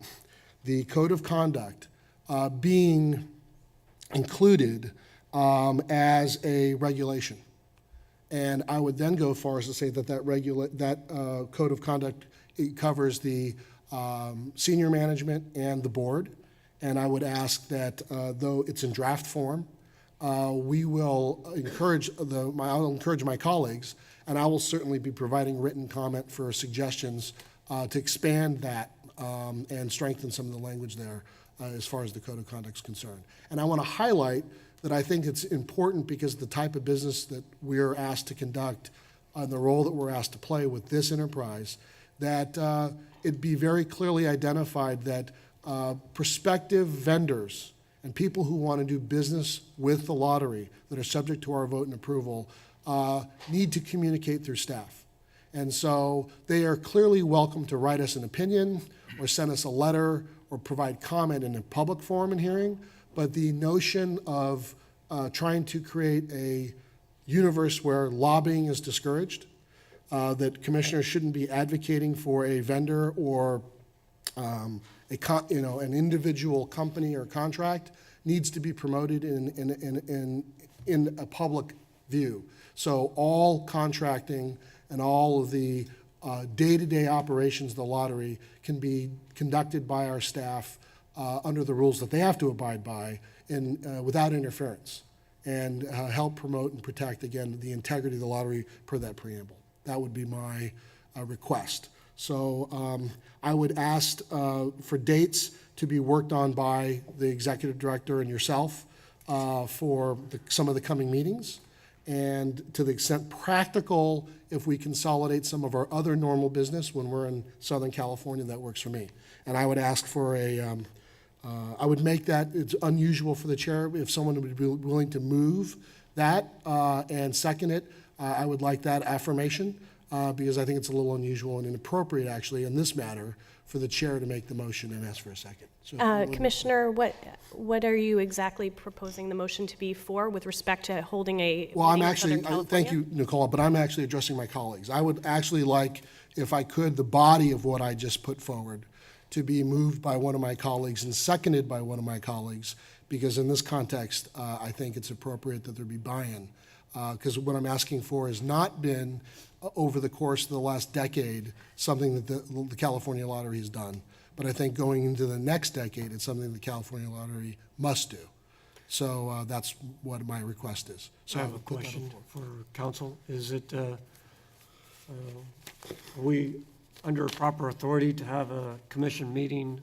the code of conduct being included as a regulation. And I would then go as far as to say that that code of conduct, it covers the senior management and the board. And I would ask that, though it's in draft form, we will encourage I'll encourage my colleagues, and I will certainly be providing written comment for suggestions to expand that and strengthen some of the language there as far as the code of conduct is concerned. And I want to highlight that I think it's important because the type of business that we're asked to conduct and the role that we're asked to play with this enterprise, that it be very clearly identified that prospective vendors and people who want to do business with the lottery that are subject to our vote and approval need to communicate through staff. And so they are clearly welcome to write us an opinion or send us a letter or provide comment in a public forum and hearing. But the notion of trying to create a universe where lobbying is discouraged, that commissioners shouldn't be advocating for a vendor or an individual company or contract, needs to be promoted in a public view. So all contracting and all of the day-to-day operations of the lottery can be conducted by our staff under the rules that they have to abide by without interference, and help promote and protect, again, the integrity of the lottery per that preamble. That would be my request. So I would ask for dates to be worked on by the executive director and yourself for some of the coming meetings. And to the extent practical, if we consolidate some of our other normal business when we're in Southern California, that works for me. And I would ask for I would make that, it's unusual for the chair, if someone would be willing to move that and second it, I would like that affirmation because I think it's a little unusual and inappropriate, actually, in this matter, for the chair to make the motion and ask for a second. So Commissioner, what are you exactly proposing the motion to be for with respect to holding a Well, I'm meeting in actually, Southern California? thank you, Nicole, but I'm actually addressing my colleagues. I would actually like, if I could, the body of what I just put forward to be moved by one of my colleagues and seconded by one of my colleagues, because in this context, I think it's appropriate that there be buy-in. Because what I'm asking for has not been, over the course of the last decade, something that the California Lottery has done. But I think going into the next decade, it's something the California Lottery must do. So that's what my request is. So I have a put that on the question floor. for council. Is it, are we under proper authority to have a commission meeting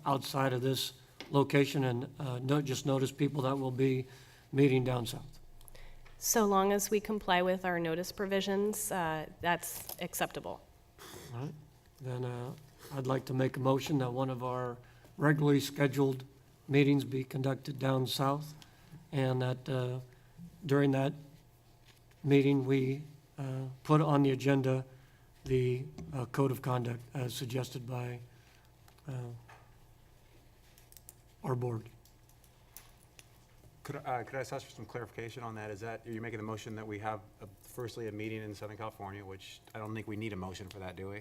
outside of this location and just notice people that will be meeting down south? So long as we comply with our notice provisions, that's acceptable. All right, then I'd like to make a motion that one of our regularly scheduled meetings be conducted down south, and that during that meeting, we put on the agenda the code of conduct as suggested by our board. Could I just ask for some clarification on that? Is that, are you making the motion that we have, firstly, a meeting in Southern California, which I don't think we need a motion for that, do we?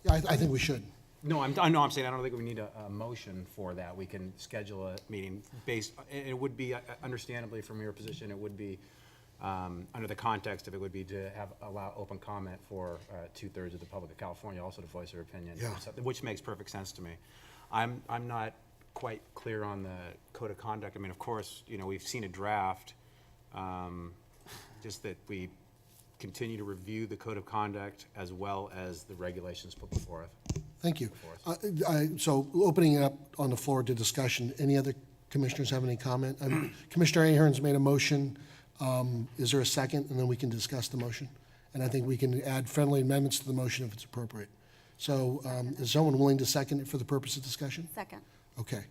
Yeah, I think we should. No, I'm saying I don't think we need a motion for that. We can schedule a meeting based, it would be, understandably from your position, it would be, under the context of it would be to allow open comment for 2/3 of the public of California also to voice their opinion. Yeah. Which makes perfect sense to me. I'm not quite clear on the code of conduct. I mean, of course, you know, we've seen a draft, just that we continue to review the code of conduct as well as the regulations put before us. Thank you. So opening it up on the floor to discussion, any other commissioners have any comment? Commissioner Ahern's made a motion. Is there a second? And then we can discuss the motion. And I think we can add friendly amendments to the motion if it's appropriate. So is someone willing to second it for the purpose of discussion? Second. Okay.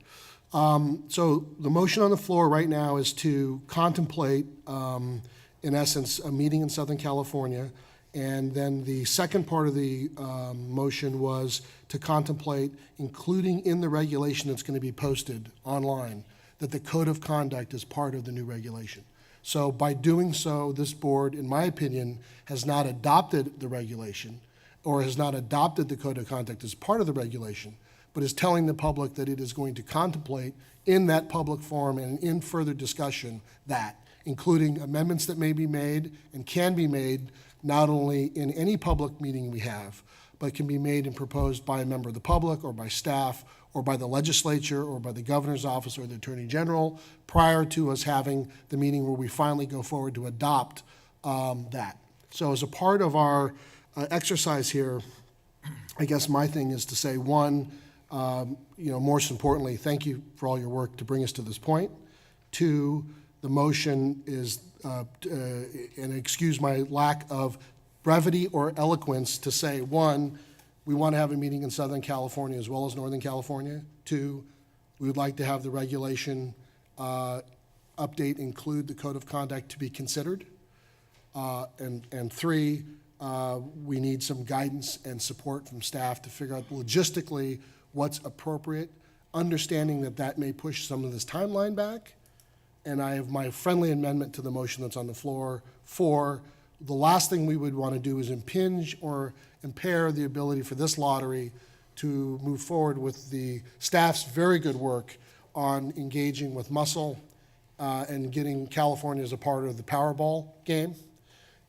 So the motion on the floor right now is to contemplate, in essence, a meeting in Southern California. And then the second part of the motion was to contemplate including in the regulation that's going to be posted online, that the code of conduct is part of the new regulation. So by doing so, this board, in my opinion, has not adopted the regulation or has not adopted the code of conduct as part of the regulation, but is telling the public that it is going to contemplate in that public forum and in further discussion that, including amendments that may be made and can be made not only in any public meeting we have, but can be made and proposed by a member of the public or by staff or by the legislature or by the governor's office or the attorney general prior to us having the meeting where we finally go forward to adopt that. So as a part of our exercise here, I guess my thing is to say, one, most importantly, thank you for all your work to bring us to this point. Two, the motion is, and excuse my lack of brevity or eloquence, to say, one, we want to have a meeting in Southern California as well as Northern California. Two, we would like to have the regulation update include the code of conduct to be considered. And three, we need some guidance and support from staff to figure out logistically what's appropriate, understanding that that may push some of this timeline back. And I have my friendly amendment to the motion that's on the floor. For the last thing we would want to do is impinge or impair the ability for this lottery to move forward with the staff's very good work on engaging with muscle and getting California as a part of the Powerball game.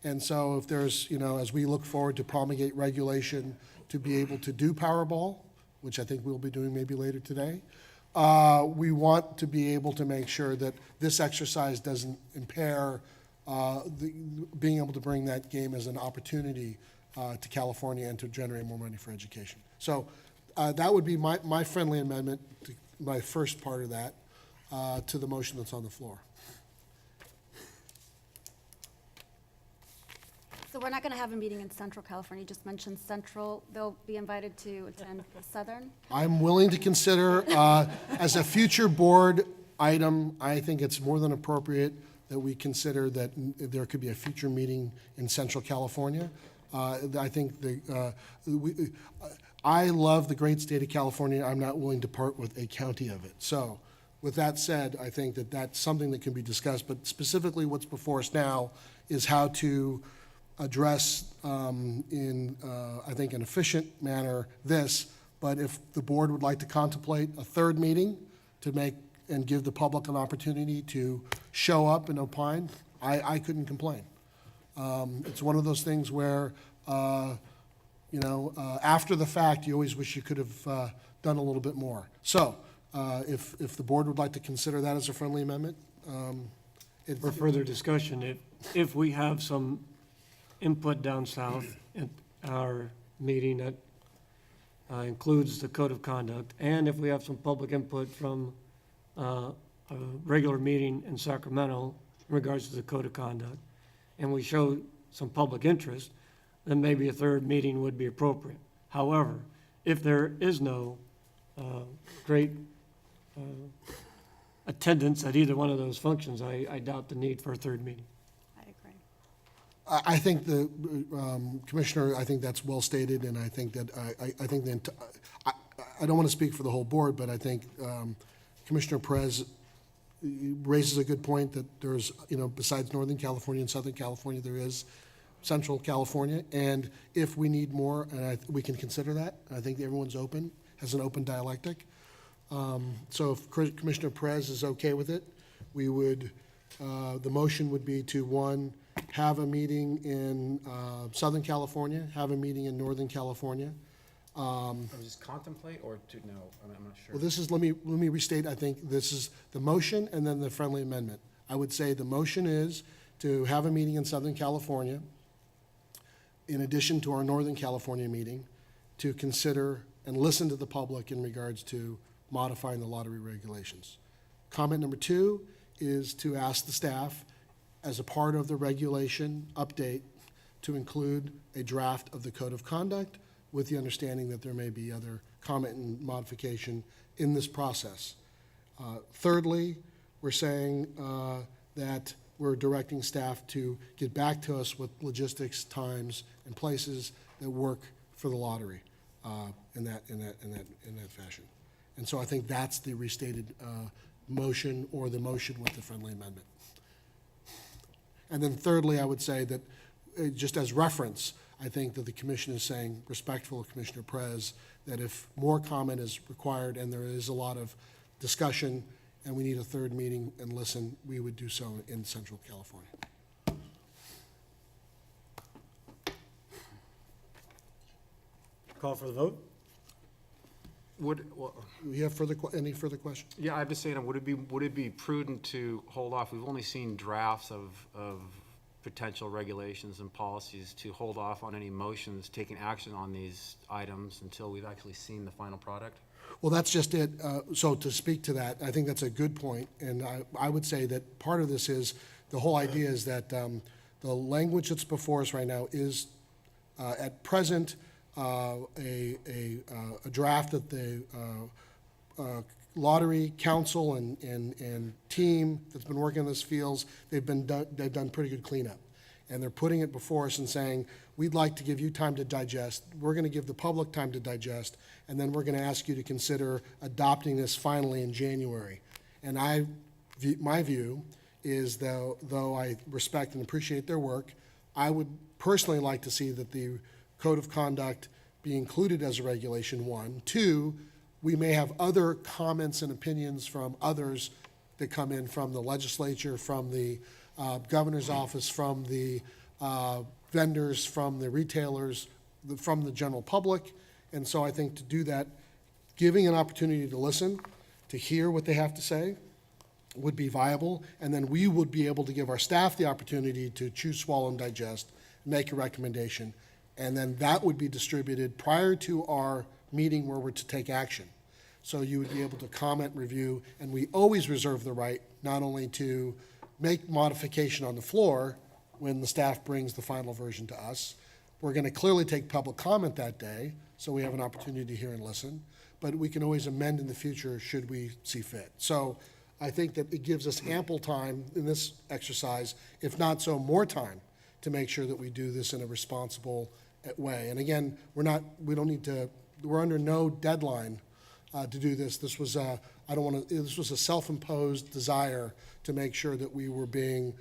And so if there's, as we look forward to promulgate regulation to be able to do Powerball, which I think we'll be doing maybe later today, we want to be able to make sure that this exercise doesn't impair being able to bring that game as an opportunity to California and to generate more money for education. So that would be my friendly amendment, to my first part of that, to the motion that's on the floor. So we're not going to have a meeting in Central California. You just mentioned Central. They'll be invited to attend Southern. I'm willing to consider, as a future board item, I think it's more than appropriate that we consider that there could be a future meeting in Central California. I think I love the great state of California. I'm not willing to part with a county of it. So with that said, I think that that's something that can be discussed. But specifically what's before us now is how to address in, I think, an efficient manner this. But if the board would like to contemplate a third meeting to make and give the public an opportunity to show up and opine, I couldn't complain. It's one of those things where, after the fact, you always wish you could have done a little bit more. So if the board would like to consider that as a friendly amendment. For further discussion, if we have some input down south at our meeting that includes the code of conduct, and if we have some public input from a regular meeting in Sacramento in regards to the code of conduct, and we show some public interest, then maybe a third meeting would be appropriate. However, if there is no great attendance at either one of those functions, I doubt the need for a third meeting. I agree. I think the, Commissioner, I think that's well stated, and I think that, I think I don't want to speak for the whole board, but I think Commissioner Perez raises a good point that there's, besides Northern California and Southern California, there is Central California, and if we need more, and we can consider that, and I think everyone's open, has an open dialectic. So if Commissioner Perez is okay with it, we would, the motion would be to, one, have a meeting in Southern California, have a meeting in Northern California. Just contemplate or to, no, I'm not sure. Well, this is, let me restate, I think this is the motion and then the friendly amendment. I would say the motion is to have a meeting in Southern California, in addition to our Northern California meeting, to consider and listen to the public in regards to modifying the lottery regulations. Comment number 2 is to ask the staff, as a part of the regulation update, to include a draft of the code of conduct with the understanding that there may be other comment and modification in this process. Thirdly, we're saying that we're directing staff to get back to us with logistics, times, and places that work for the lottery in that fashion. And so I think that's the restated motion, or the motion with the friendly amendment. And then thirdly, I would say that, just as reference, I think that the commission is saying, respectful of Commissioner Perez, that if more comment is required and there is a lot of discussion and we need a third meeting and listen, we would do so in Central California. Call for the vote? Well, Do we have any further questions? yeah, I'm just saying, would it be prudent to hold off? We've only seen drafts of potential regulations and policies, to hold off on any motions, taking action on these items until we've actually seen the final product? Well, that's just it. So to speak to that, I think that's a good point. And I would say that part of this is, the whole idea is that the language that's before us right now is, at present, a draft that the Lottery Council and team that's been working on this feels they've done pretty good cleanup. And they're putting it before us and saying, we'd like to give you time to digest. We're going to give the public time to digest, and then we're going to ask you to consider adopting this finally in January. And my view is, though I respect and appreciate their work, I would personally like to see that the code of conduct be included as a regulation, 1. 2, we may have other comments and opinions from others that come in from the legislature, from the governor's office, from the vendors, from the retailers, from the general public. And so I think to do that, giving an opportunity to listen, to hear what they have to say, would be viable. And then we would be able to give our staff the opportunity to chew, swallow, and digest, make a recommendation. And then that would be distributed prior to our meeting where we're to take action. So you would be able to comment, review, and we always reserve the right not only to make modification on the floor when the staff brings the final version to us. We're going to clearly take public comment that day, so we have an opportunity to hear and listen, but we can always amend in the future should we see fit. So I think that it gives us ample time in this exercise, if not so more time, to make sure that we do this in a responsible way. And again, we're under no deadline to do this. This was this was a self-imposed desire to make sure that we were being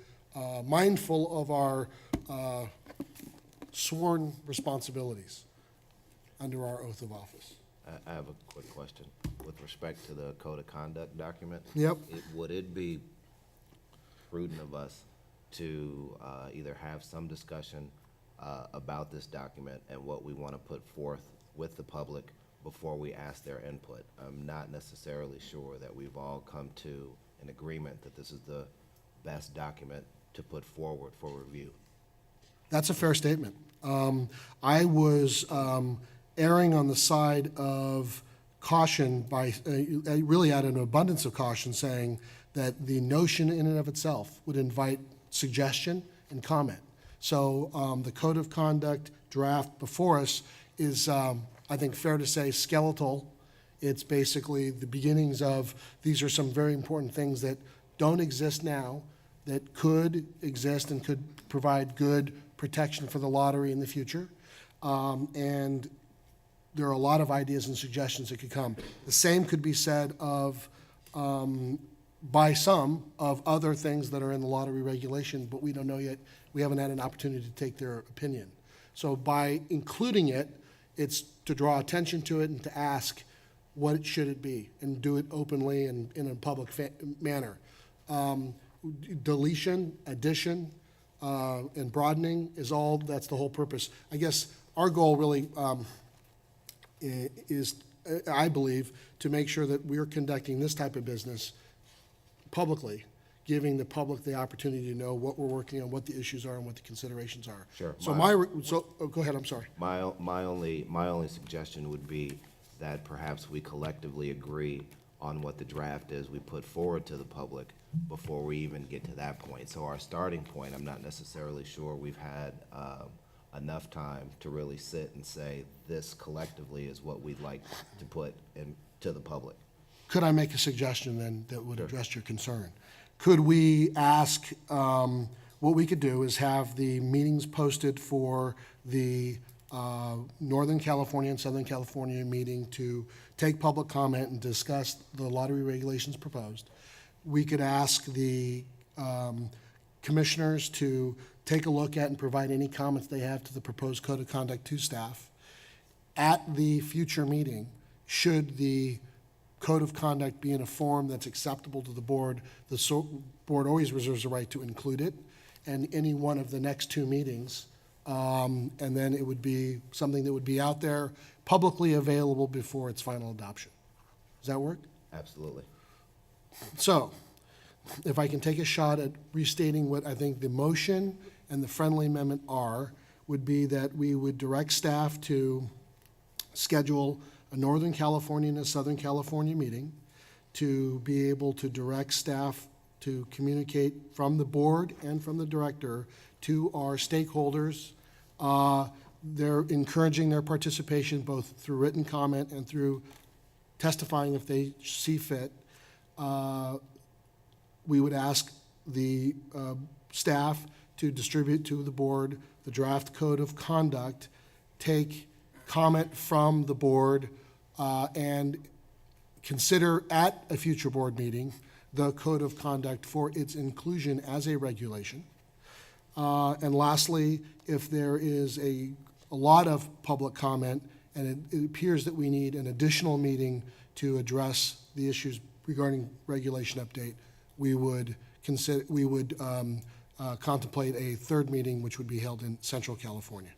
mindful of our sworn responsibilities under our oath of office. I have a quick question. With respect to the code of conduct document. Yep. Would it be prudent of us to either have some discussion about this document and what we want to put forth with the public before we ask their input? I'm not necessarily sure that we've all come to an agreement that this is the best document to put forward for review. That's a fair statement. I was erring on the side of caution by really out of an abundance of caution, saying that the notion in and of itself would invite suggestion and comment. So the code of conduct draft before us is, I think, fair to say, skeletal It's basically the beginnings of, these are some very important things that don't exist now, that could exist and could provide good protection for the lottery in the future. And there are a lot of ideas and suggestions that could come. The same could be said of, by some, of other things that are in the lottery regulation, but we don't know yet. We haven't had an opportunity to take their opinion. So by including it, it's to draw attention to it and to ask, what should it be? And do it openly and in a public manner. Deletion, addition, and broadening is all, that's the whole purpose. I guess our goal really is, I believe, to make sure that we're conducting this type of business publicly, giving the public the opportunity to know what we're working on, what the issues are, and what the considerations are. Sure. So go ahead, I'm sorry. My only suggestion would be that perhaps we collectively agree on what the draft is we put forward to the public before we even get to that point. So our starting point, I'm not necessarily sure we've had enough time to really sit and say, this collectively is what we'd like to put to the public. Could I make a suggestion then that would address your concern? Could we ask, what we could do is have the meetings posted for the Northern California and Southern California meeting to take public comment and discuss the lottery regulations proposed. We could ask the commissioners to take a look at and provide any comments they have to the proposed code of conduct to staff. At the future meeting, should the code of conduct be in a form that's acceptable to the board, the board always reserves the right to include it in any one of the next two meetings. And then it would be something that would be out there, publicly available before its final adoption. Does that work? Absolutely. So, if I can take a shot at restating what I think the motion and the friendly amendment are, would be that we would direct staff to schedule a Northern California and a Southern California meeting, to be able to direct staff to communicate from the board and from the director to our stakeholders. They're encouraging their participation both through written comment and through testifying if they see fit. We would ask the staff to distribute to the board the draft code of conduct, take comment from the board, and consider at a future board meeting the code of conduct for its inclusion as a regulation. And lastly, if there is a lot of public comment and it appears that we need an additional meeting to address the issues regarding regulation update, we would contemplate a third meeting, which would be held in Central California.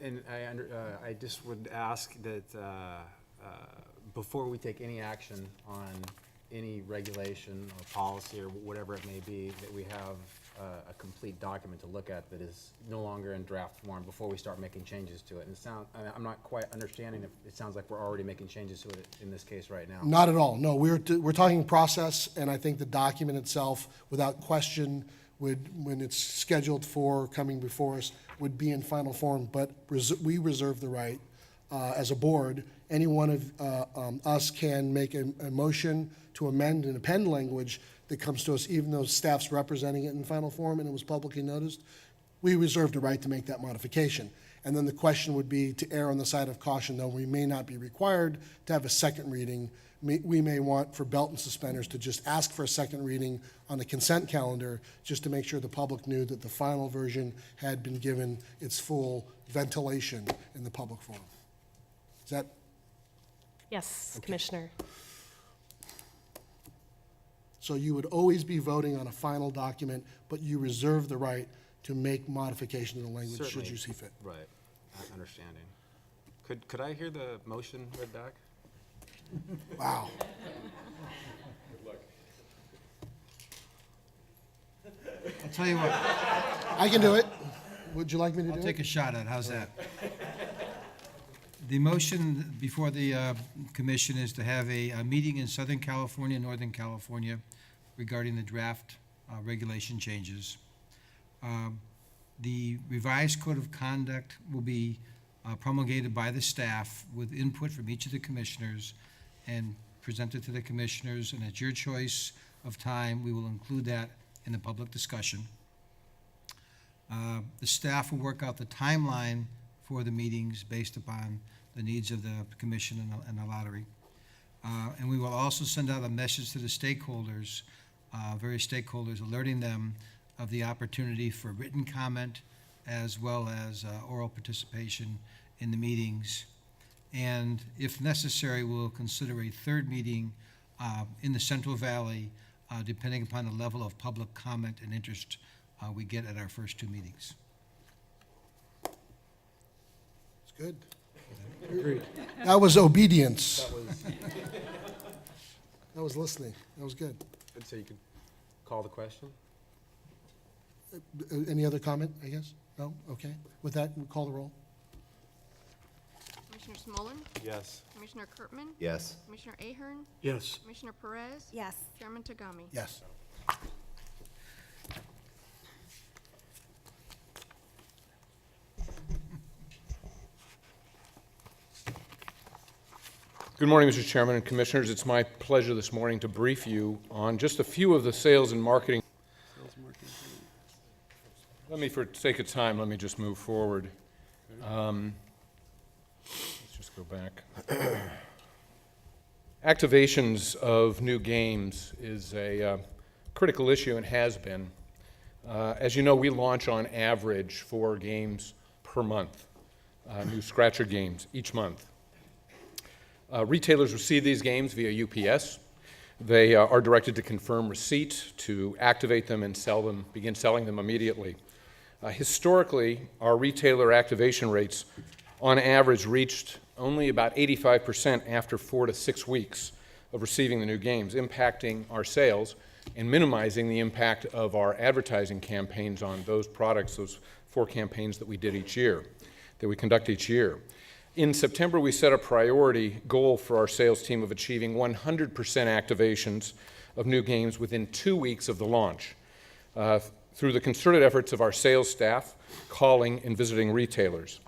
And I just would ask that before we take any action on any regulation or policy or whatever it may be, that we have a complete document to look at that is no longer in draft form before we start making changes to it. And I'm not quite understanding if it sounds like we're already making changes to it in this case right now. Not at all. No, we're talking process, and I think the document itself, without question, when it's scheduled for coming before us, would be in final form. But we reserve the right, as a board, any one of us can make a motion to amend and append language that comes to us, even though staff's representing it in final form and it was publicly noticed. We reserve the right to make that modification. And then the question would be to err on the side of caution, though we may not be required to have a second reading. We may want, for belt and suspenders, to just ask for a second reading on the consent calendar, just to make sure the public knew that the final version had been given its full ventilation in the public forum. Is that? Yes, Commissioner. So you would always be voting on a final document, but you reserve the right to make modification to the language should Certainly. you see fit. Right, understanding. Could I hear the motion read back? Wow. I'll tell you what, I can do it. Would you like me to I'll do take it? a shot at it. How's that? The motion before the commission is to have a meeting in Southern California, Northern California regarding the draft regulation changes. The revised code of conduct will be promulgated by the staff with input from each of the commissioners and presented to the commissioners, and at your choice of time, we will include that in the public discussion. The staff will work out the timeline for the meetings based upon the needs of the commission and the lottery. And we will also send out a message to the stakeholders, various stakeholders, alerting them of the opportunity for written comment as well as oral participation in the meetings. And if necessary, we'll consider a third meeting in the Central Valley, depending upon the level of public comment and interest we get at our first two meetings. It's good. Agreed. That was obedience. That was listening. That was good. So you could call the question? Any other comment, I guess? No? Okay. With that, we'll call the roll. Commissioner Smolin, Yes. Commissioner Kirkman, Yes. Commissioner Ahern, Yes. Commissioner Perez, Yes. Chairman Tagami. Yes. Good morning, Mr. Chairman and Commissioners. It's my pleasure this morning to brief you on just a few of the sales and marketing. For sake of time, let me just move forward. Let's just go back. Activations of new games is a critical issue and has been. As you know, we launch on average 4 games per month, new scratcher games each month. Retailers receive these games via UPS. They are directed to confirm receipt, to activate them and sell them, begin selling them immediately. Historically, our retailer activation rates on average reached only about 85% after 4 to 6 weeks of receiving the new games, impacting our sales and minimizing the impact of our advertising campaigns on those products, those 4 campaigns that we did each year, that we conduct each year. In September, we set a priority goal for our sales team of achieving 100% activations of new games within 2 weeks of the launch through the concerted efforts of our sales staff, calling and visiting retailers.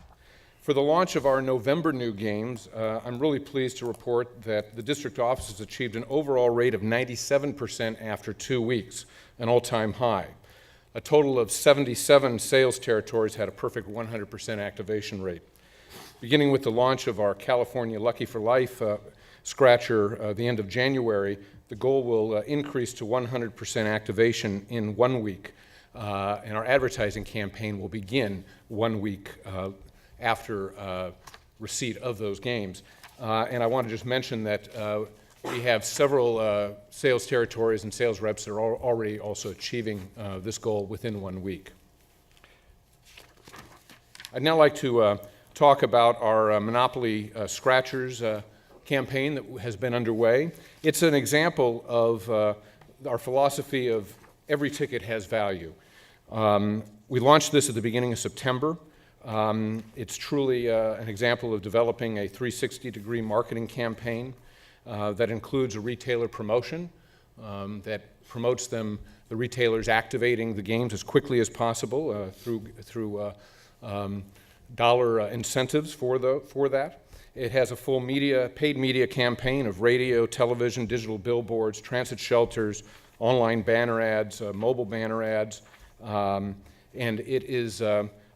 For the launch of our November new games, I'm really pleased to report that the district offices achieved an overall rate of 97% after 2 weeks, an all-time high. A total of 77 sales territories had a perfect 100% activation rate. Beginning with the launch of our California Lucky for Life scratcher the end of January, the goal will increase to 100% activation in 1 week, and our advertising campaign will begin 1 week after receipt of those games. And I want to just mention that we have several sales territories and sales reps that are already also achieving this goal within 1 week. I'd now like to talk about our Monopoly Scratchers campaign that has been underway. It's an example of our philosophy of every ticket has value. We launched this at the beginning of September. It's truly an example of developing a 360-degree marketing campaign that includes a retailer promotion that promotes the retailers activating the games as quickly as possible through dollar incentives for that. It has a full paid media campaign of radio, television, digital billboards, transit shelters, online banner ads, mobile banner ads, and it is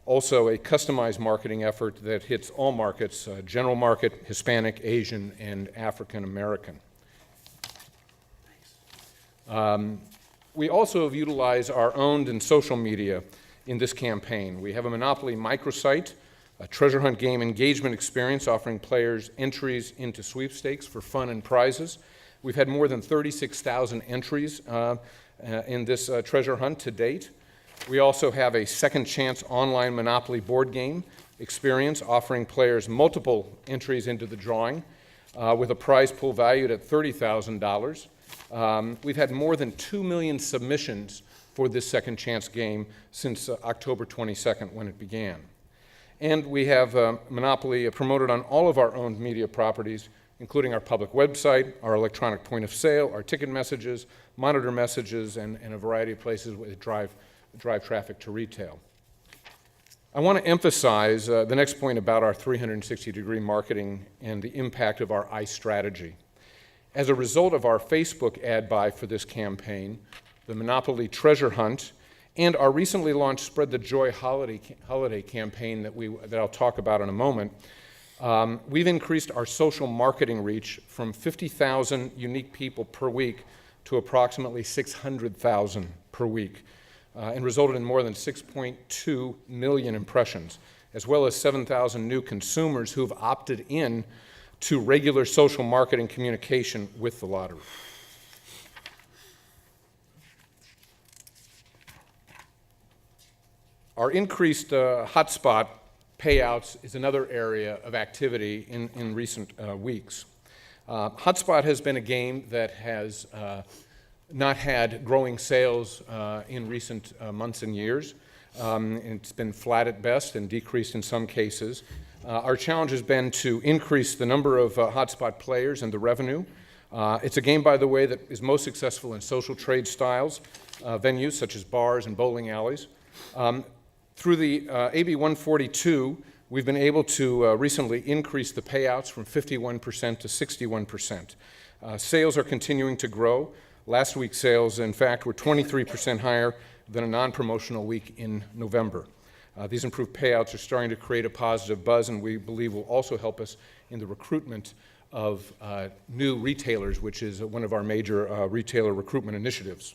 also a customized marketing effort that hits all markets, general market, Hispanic, Asian, and African American. We also have utilized our owned and social media in this campaign. We have a Monopoly microsite, a treasure hunt game engagement experience offering players entries into sweepstakes for fun and prizes. We've had more than 36,000 entries in this treasure hunt to date. We also have a second chance online Monopoly board game experience offering players multiple entries into the drawing with a prize pool valued at $30,000. We've had more than 2 million submissions for this second chance game since October 22nd when it began. And we have Monopoly promoted on all of our owned media properties, including our public website, our electronic point of sale, our ticket messages, monitor messages, and a variety of places that drive traffic to retail. I want to emphasize the next point about our 360-degree marketing and the impact of our iStrategy. As a result of our Facebook ad buy for this campaign, the Monopoly Treasure Hunt, and our recently launched Spread the Joy holiday campaign that I'll talk about in a moment, we've increased our social marketing reach from 50,000 unique people per week to approximately 600,000 per week, and resulted in more than 6.2 million impressions, as well as 7,000 new consumers who've opted in to regular social marketing communication with the lottery. Our increased hotspot payouts is another area of activity in recent weeks. Hotspot has been a game that has not had growing sales in recent months and years. It's been flat at best and decreased in some cases. Our challenge has been to increase the number of hotspot players and the revenue. It's a game, by the way, that is most successful in social trade styles, venues such as bars and bowling alleys. Through the AB 142, we've been able to recently increase the payouts from 51% to 61%. Sales are continuing to grow. Last week's sales, in fact, were 23% higher than a non-promotional week in November. These improved payouts are starting to create a positive buzz, and we believe will also help us in the recruitment of new retailers, which is one of our major retailer recruitment initiatives.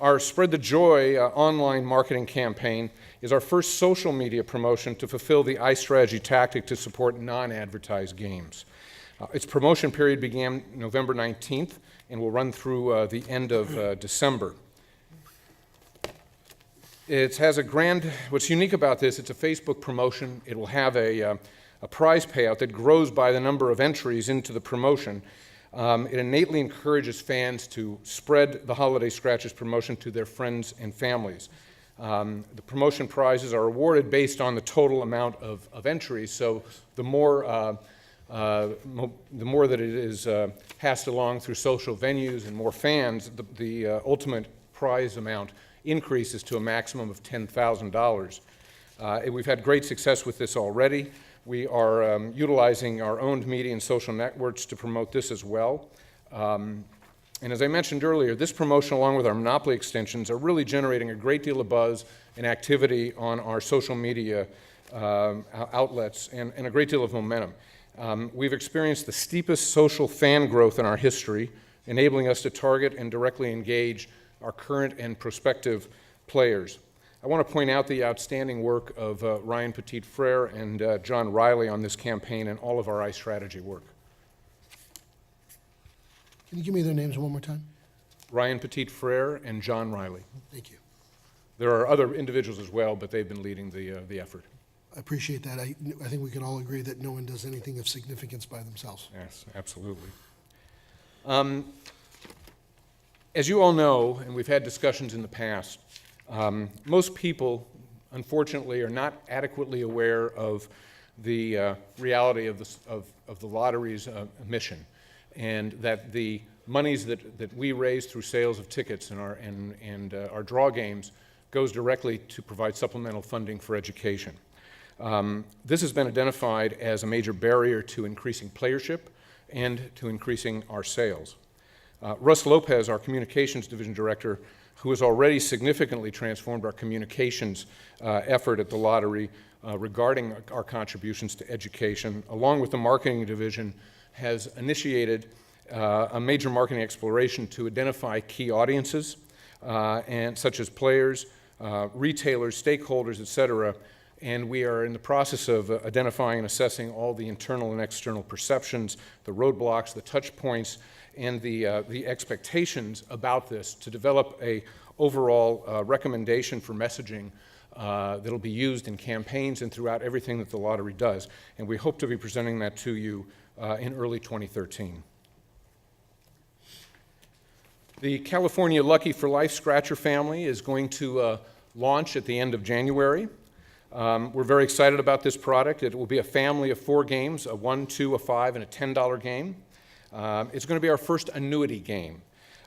Our Spread the Joy online marketing campaign is our first social media promotion to fulfill the iStrategy tactic to support non-advertised games. Its promotion period began November 19th and will run through the end of December. It has what's unique about this, it's a Facebook promotion. It will have a prize payout that grows by the number of entries into the promotion. It innately encourages fans to spread the Holiday Scratchers promotion to their friends and families. The promotion prizes are awarded based on the total amount of entries, so the more that it is passed along through social venues and more fans, the ultimate prize amount increases to a maximum of $10,000. We've had great success with this already. We are utilizing our owned media and social networks to promote this as well. And as I mentioned earlier, this promotion, along with our Monopoly extensions, are really generating a great deal of buzz and activity on our social media outlets and a great deal of momentum. We've experienced the steepest social fan growth in our history, enabling us to target and directly engage our current and prospective players. I want to point out the outstanding work of Ryan Petit-Frere and John Riley on this campaign and all of our iStrategy work. Can you give me their names one more time? Ryan Petit-Frere and John Riley. Thank you. There are other individuals as well, but they've been leading the effort. I appreciate that. I think we can all agree that no one does anything of significance by themselves. Yes, absolutely. As you all know, and we've had discussions in the past, most people, unfortunately, are not adequately aware of the reality of the lottery's mission, and that the monies that we raise through sales of tickets and our draw games goes directly to provide supplemental funding for education. This has been identified as a major barrier to increasing playership and to increasing our sales. Russ Lopez, our communications division director, who has already significantly transformed our communications effort at the lottery regarding our contributions to education, along with the marketing division, has initiated a major marketing exploration to identify key audiences, and such as players, retailers, stakeholders, et cetera. And we are in the process of identifying and assessing all the internal and external perceptions, the roadblocks, the touch points, and the expectations about this to develop a overall recommendation for messaging that'll be used in campaigns and throughout everything that the lottery does. And we hope to be presenting that to you in early 2013. The California Lucky for Life Scratcher family is going to launch at the end of January. We're very excited about this product. It will be a family of 4 games, a $1, $2, a $5, and a $10 game. It's going to be our first annuity game.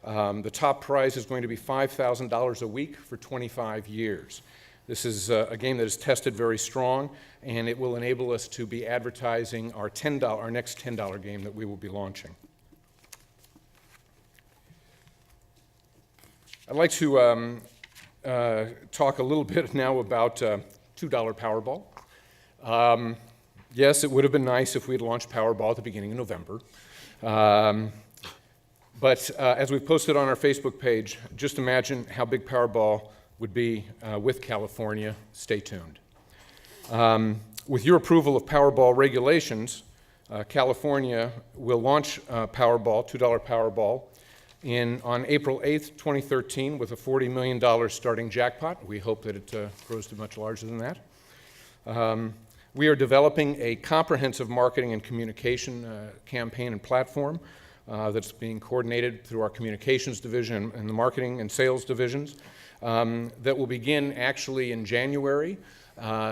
The top prize is going to be $5,000 a week for 25 years. This is a game that is tested very strong, and it will enable us to be advertising our next $10 game that we will be launching. I'd like to talk a little bit now about $2 Powerball. Yes, it would have been nice if we had launched Powerball at the beginning of November. But as we've posted on our Facebook page, just imagine how big Powerball would be with California. Stay tuned. With your approval of Powerball regulations, California will launch Powerball, $2 Powerball, on April 8th, 2013, with a $40 million starting jackpot. We hope that it grows to much larger than that. We are developing a comprehensive marketing and communication campaign and platform that's being coordinated through our communications division and the marketing and sales divisions that will begin actually in January,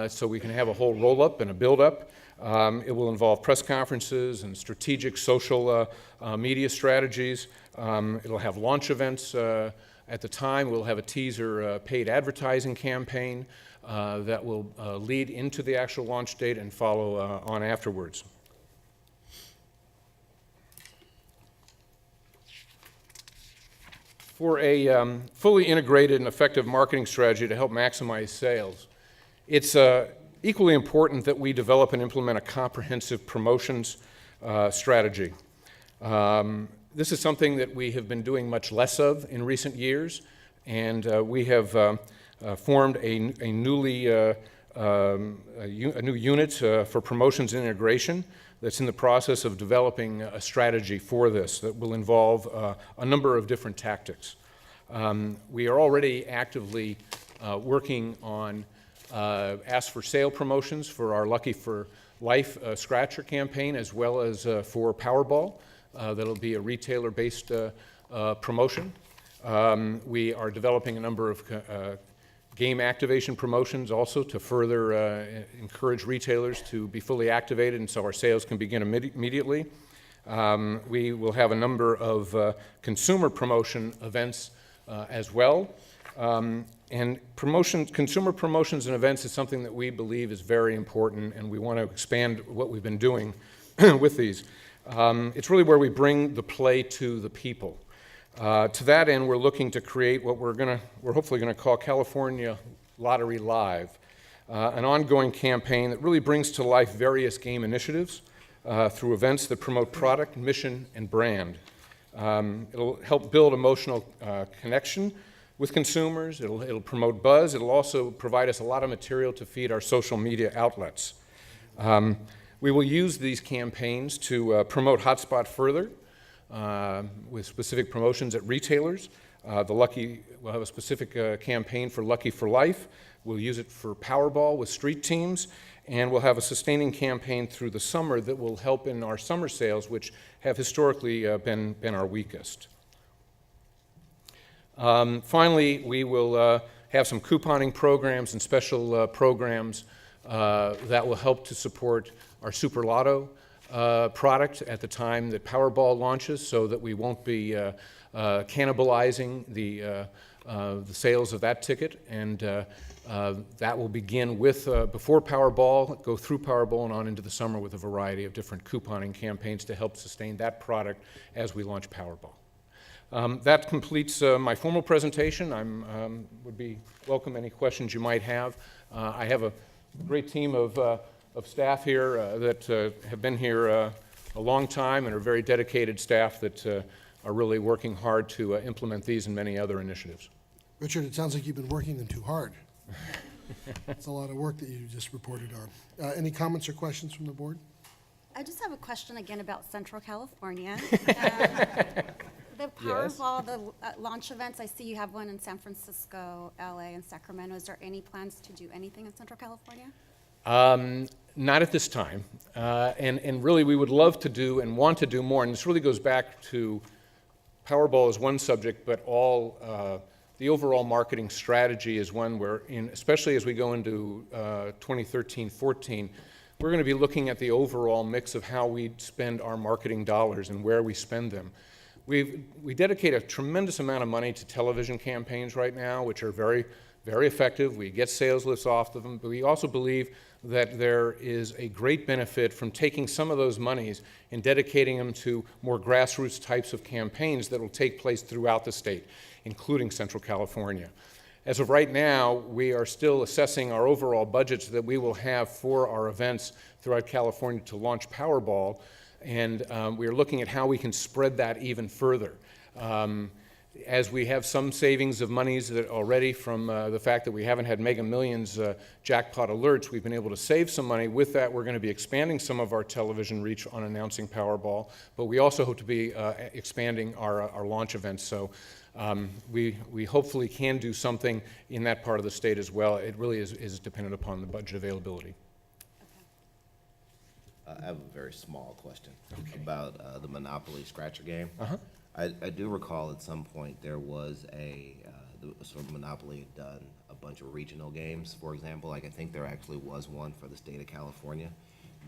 so we can have a whole roll-up and a build-up. It will involve press conferences and strategic social media strategies. It'll have launch events at the time. We'll have a teaser paid advertising campaign that will lead into the actual launch date and follow on afterwards. For a fully integrated and effective marketing strategy to help maximize sales, it's equally important that we develop and implement a comprehensive promotions strategy. This is something that we have been doing much less of in recent years, and we have formed a new unit for promotions and integration that's in the process of developing a strategy for this that will involve a number of different tactics. We are already actively working on ask for sale promotions for our Lucky for Life Scratcher campaign, as well as for Powerball. That'll be a retailer-based promotion. We are developing a number of game activation promotions also to further encourage retailers to be fully activated, and so our sales can begin immediately. We will have a number of consumer promotion events as well. And consumer promotions and events is something that we believe is very important, and we want to expand what we've been doing with these. It's really where we bring the play to the people. To that end, we're looking to create what we're hopefully going to call California Lottery Live, an ongoing campaign that really brings to life various game initiatives through events that promote product, mission, and brand. It'll help build emotional connection with consumers. It'll promote buzz. It'll also provide us a lot of material to feed our social media outlets. We will use these campaigns to promote Hotspot further with specific promotions at retailers. We'll have a specific campaign for Lucky for Life. We'll use it for Powerball with street teams, and we'll have a sustaining campaign through the summer that will help in our summer sales, which have historically been our weakest. Finally, we will have some couponing programs and special programs that will help to support our Super Lotto product at the time that Powerball launches, so that we won't be cannibalizing the sales of that ticket, and that will begin with before Powerball, go through Powerball and on into the summer with a variety of different couponing campaigns to help sustain that product as we launch Powerball. That completes my formal presentation. I would be welcome any questions you might have. I have a great team of staff here that have been here a long time and are very dedicated staff that are really working hard to implement these and many other initiatives. Richard, it sounds like you've been working them too hard. It's a lot of work that you just reported on. Any comments or questions from the board? I just have a question again about Central California. The Yes. Powerball, the launch events, I see you have one in San Francisco, LA, and Sacramento. Is there any plans to do anything in Central California? Not at this time. And really, we would love to do and want to do more. And this really goes back to Powerball as one subject, but the overall marketing strategy is one where, especially as we go into 2013-14, we're going to be looking at the overall mix of how we spend our marketing dollars and where we spend them. We dedicate a tremendous amount of money to television campaigns right now, which are very very effective. We get sales lifts off of them, but we also believe that there is a great benefit from taking some of those monies and dedicating them to more grassroots types of campaigns that will take place throughout the state, including Central California. As of right now, we are still assessing our overall budgets that we will have for our events throughout California to launch Powerball, and we are looking at how we can spread that even further. As we have some savings of monies that already from the fact that we haven't had Mega Millions jackpot alerts, we've been able to save some money. With that, we're going to be expanding some of our television reach on announcing Powerball, but we also hope to be expanding our launch events. So we hopefully can do something in that part of the state as well. It really is dependent upon the budget availability. I have a very small question about the Monopoly Scratcher game. Uh-huh. I do recall at some point there was sort of Monopoly had done a bunch of regional games, for example. Like I think there actually was one for the state of California.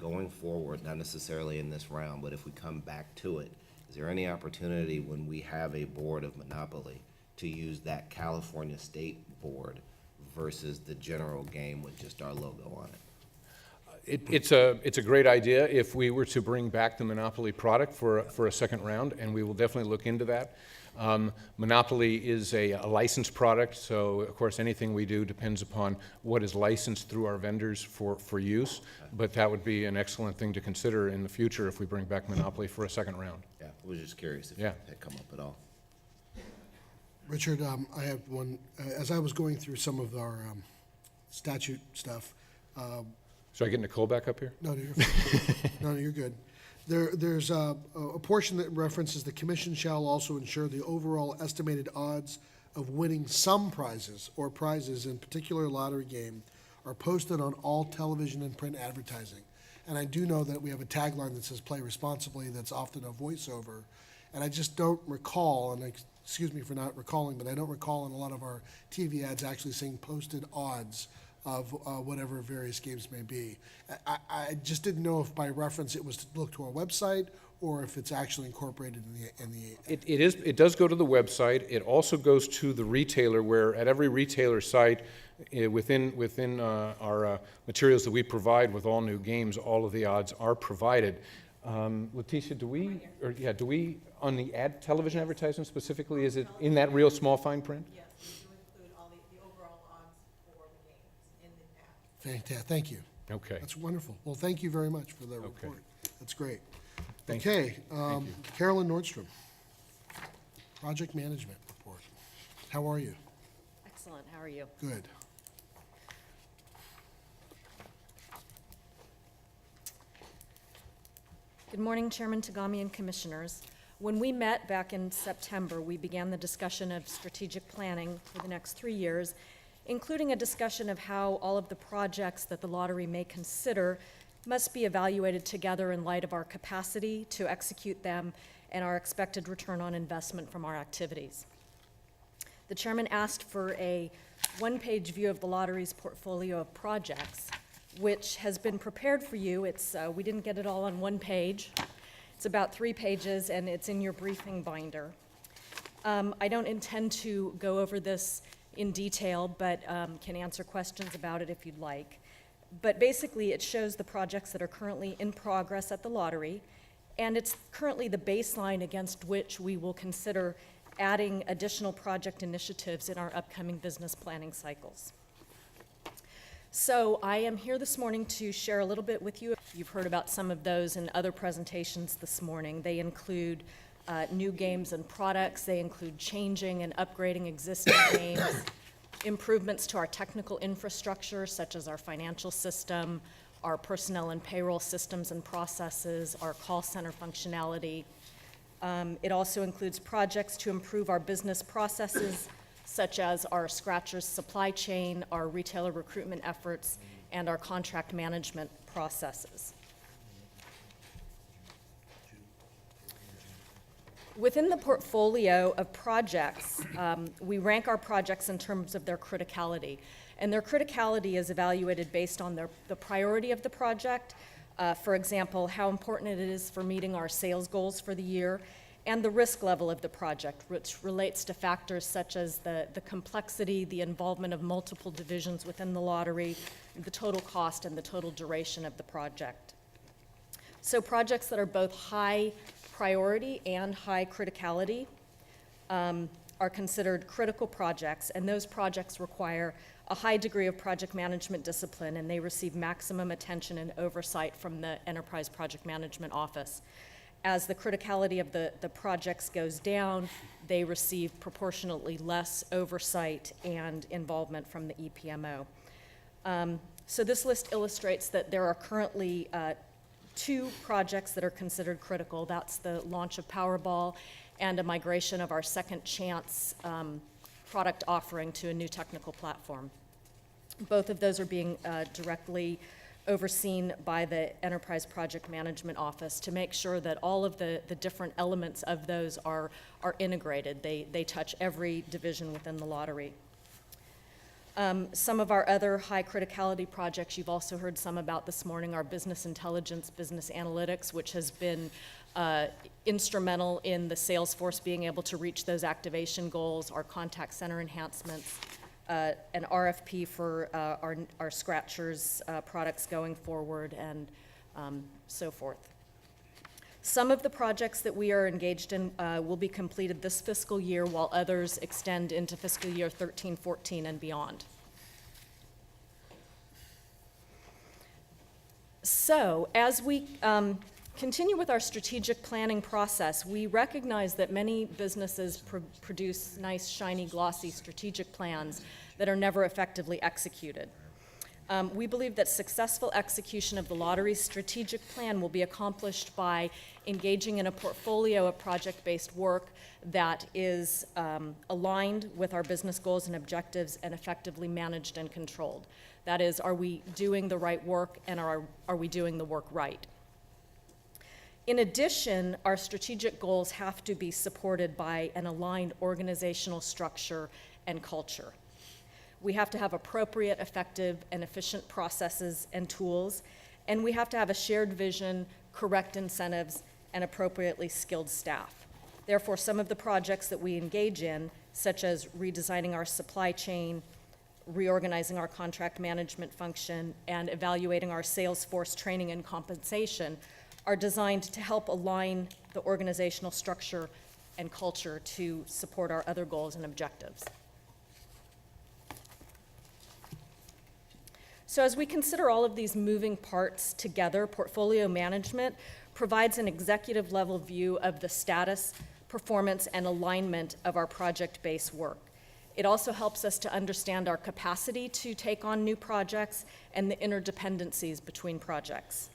Going forward, not necessarily in this round, but if we come back to it, is there any opportunity when we have a board of Monopoly to use that California state board versus the general game with just our logo on it? It's a great idea if we were to bring back the Monopoly product for a second round, and we will definitely look into that. Monopoly is a licensed product, so of course anything we do depends upon what is licensed through our vendors for use, but that would be an excellent thing to consider in the future if we bring back Monopoly for a second round. Yeah, I was just curious if Yeah. it had come up at all. Richard, I have one. As I was going through some of our statute stuff, Should I get Nicole back up here? no, you're fine. No, you're good. There's a portion that references the commission shall also ensure the overall estimated odds of winning some prizes or prizes in particular lottery game are posted on all television and print advertising. And I do know that we have a tagline that says play responsibly that's often a voiceover. And I just don't recall, and excuse me for not recalling, but I don't recall in a lot of our TV ads actually saying posted odds of whatever various games may be. I just didn't know if by reference it was to look to our website or if it's actually incorporated in the. It does go to the website. It also goes to the retailer, where at every retailer site, within our materials that we provide with all new games, all of the odds are provided. Leticia, do we on the television advertisement specifically, is it in that real small fine print? Yes, we do include all the overall odds for the games in the app. Fantastic, thank you. Okay. That's wonderful. Well, thank you very much for the report. That's great. Thank you. Okay, Carolyn Nordstrom, Project Management Report. How are you? Excellent. How are you? Good. Good morning, Chairman Tagami and Commissioners. When we met back in September, we began the discussion of strategic planning for the next 3 years, including a discussion of how all of the projects that the lottery may consider must be evaluated together in light of our capacity to execute them and our expected return on investment from our activities. The chairman asked for a one-page view of the lottery's portfolio of projects, which has been prepared for you. We didn't get it all on one page. It's about 3 pages, and it's in your briefing binder. I don't intend to go over this in detail, but can answer questions about it if you'd like. But basically, it shows the projects that are currently in progress at the lottery, and it's currently the baseline against which we will consider adding additional project initiatives in our upcoming business planning cycles. So I am here this morning to share a little bit with you. You've heard about some of those in other presentations this morning. They include new games and products. They include changing and upgrading existing games, improvements to our technical infrastructure, such as our financial system, our personnel and payroll systems and processes, our call center functionality. It also includes projects to improve our business processes, such as our scratchers supply chain, our retailer recruitment efforts, and our contract management processes. Within the portfolio of projects, we rank our projects in terms of their criticality. And their criticality is evaluated based on the priority of the project. For example, how important it is for meeting our sales goals for the year, and the risk level of the project, which relates to factors such as the complexity, the involvement of multiple divisions within the lottery, the total cost, and the total duration of the project. So projects that are both high priority and high criticality are considered critical projects, and those projects require a high degree of project management discipline, and they receive maximum attention and oversight from the Enterprise Project Management Office. As the criticality of the projects goes down, they receive proportionately less oversight and involvement from the EPMO. So this list illustrates that there are currently 2 projects that are considered critical. That's the launch of Powerball and a migration of our Second Chance product offering to a new technical platform. Both of those are being directly overseen by the Enterprise Project Management Office to make sure that all of the different elements of those are integrated. They touch every division within the lottery. Some of our other high criticality projects you've also heard some about this morning are business intelligence, business analytics, which has been instrumental in the sales force being able to reach those activation goals, our contact center enhancements, an RFP for our Scratchers products going forward, and so forth. Some of the projects that we are engaged in will be completed this fiscal year, while others extend into fiscal year 13-14 and beyond. So, as we continue with our strategic planning process, we recognize that many businesses produce nice, shiny, glossy strategic plans that are never effectively executed. We believe that successful execution of the lottery's strategic plan will be accomplished by engaging in a portfolio of project-based work that is aligned with our business goals and objectives and effectively managed and controlled. That is, are we doing the right work, and are we doing the work right? In addition, our strategic goals have to be supported by an aligned organizational structure and culture. We have to have appropriate, effective, and efficient processes and tools, and we have to have a shared vision, correct incentives, and appropriately skilled staff. Therefore, some of the projects that we engage in, such as redesigning our supply chain, reorganizing our contract management function, and evaluating our sales force training and compensation, are designed to help align the organizational structure and culture to support our other goals and objectives. So as we consider all of these moving parts together, portfolio management provides an executive level view of the status, performance, and alignment of our project-based work. It also helps us to understand our capacity to take on new projects and the interdependencies between projects.